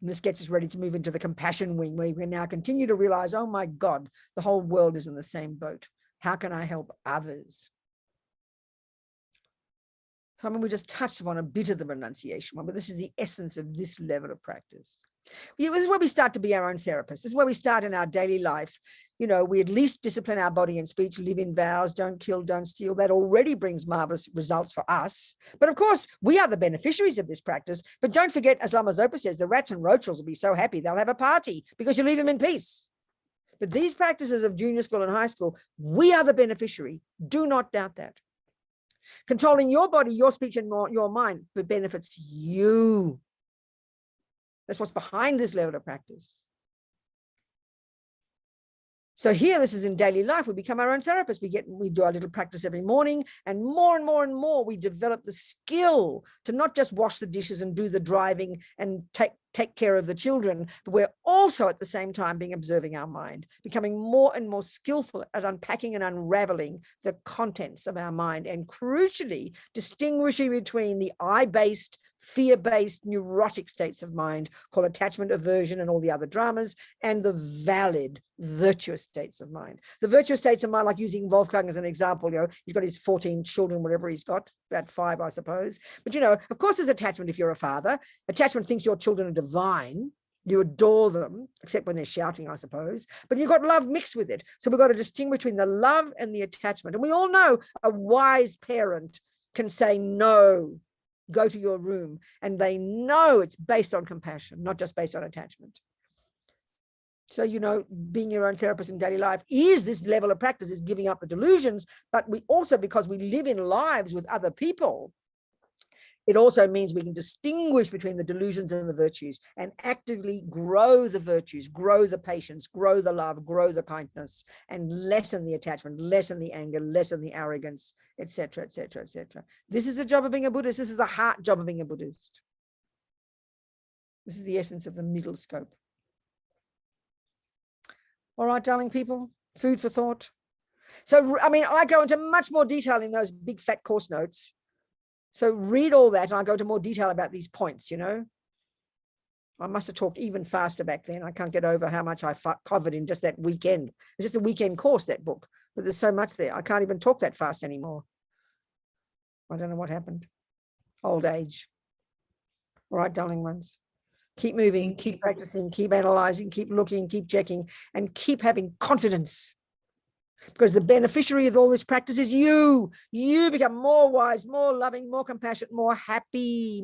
this gets us ready to move into the compassion wing, where we can now continue to realize, oh my God, the whole world is in the same boat. How can I help others? I mean, we just touched upon a bit of the renunciation one, but this is the essence of this level of practice. This is where we start to be our own therapists. This is where we start in our daily life. We at least discipline our body and speech, live in vows, don't kill, don't steal. That already brings marvelous results for us. But of course, we are the beneficiaries of this practice. But don't forget, as Lama Zopa says, the rats and roaches will be so happy they'll have a party because you leave them in peace. But these practices of junior school and high school, we are the beneficiary. Do not doubt that. Controlling your body, your speech, and your mind benefits you. That's what's behind this level of practice. So here, this is in daily life. We become our own therapists. We do our little practice every morning, and more, we develop the skill to not just wash the dishes and do the driving and take care of the children, but we're also at the same time observing our mind, becoming more and more skillful at unpacking and unraveling the contents of our mind, and crucially distinguishing between the I-based, fear-based, neurotic states of mind called attachment, aversion, and all the other dramas, and the valid, virtuous states of mind. The virtuous states of mind, like using Wolfgang as an example, he's got his 14 children, whatever he's got, about 5, I suppose. But, of course there's attachment if you're a father. Attachment thinks your children are divine. You adore them, except when they're shouting, I suppose. But you've got love mixed with it. So we've got to distinguish between the love and the attachment. And we all know a wise parent can say no. Go to your room, and they know it's based on compassion, not just based on attachment. So, being your own therapist in daily life is this level of practice, is giving up the delusions, but we also, because we live in lives with other people, It also means we can distinguish between the delusions and the virtues and actively grow the virtues, grow the patience, grow the love, grow the kindness, and lessen the attachment, lessen the anger, lessen the arrogance, etc., etc., etc. This is the job of being a Buddhist. This is the heart job of being a Buddhist. This is the essence of the middle scope. All right, darling people, food for thought. So, I mean, I go into much more detail in those big fat course notes. So read all that, and I'll go into more detail about these points, you know. I must have talked even faster back then. I can't get over how much I covered in just that weekend. It's just a weekend course, that book, but there's so much there. I can't even talk that fast anymore. I don't know what happened. Old age. All right, darling ones. Keep moving, keep practicing, keep analyzing, keep looking, keep checking, and keep having confidence. Because the beneficiary of all this practice is you. You become more wise, more loving, more compassionate, more happy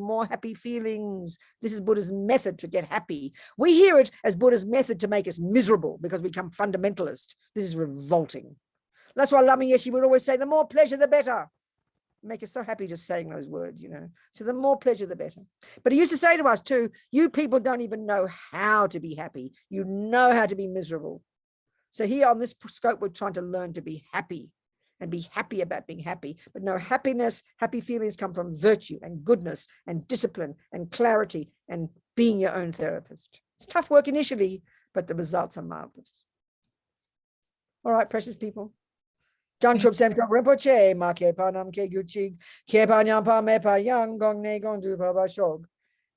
feelings. This is Buddha's method to get happy. We hear it as Buddha's method to make us miserable because we become fundamentalist. This is revolting. That's why Lama Yeshe would always say, the more pleasure, the better. Make us so happy just saying those words, you know. So the more pleasure, the better. But he used to say to us too, you people don't even know how to be happy. You know how to be miserable. So here on this scope, we're trying to learn to be happy and be happy about being happy. But no, happiness, happy feelings come from virtue and goodness and discipline and clarity and being your own therapist. It's tough work initially, but the results are marvelous. All right, precious people. John Chup Samtok Rinpoche, Ma Ke Panam Ke Guchig, Ke Panyam Pa Me Pa Yang Gong Ne Gong Du Pa Ba Shog.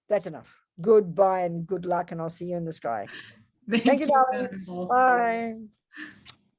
That's enough. Goodbye and good luck, and I'll see you in the sky. Thank you, darlings. Venerable. Bye.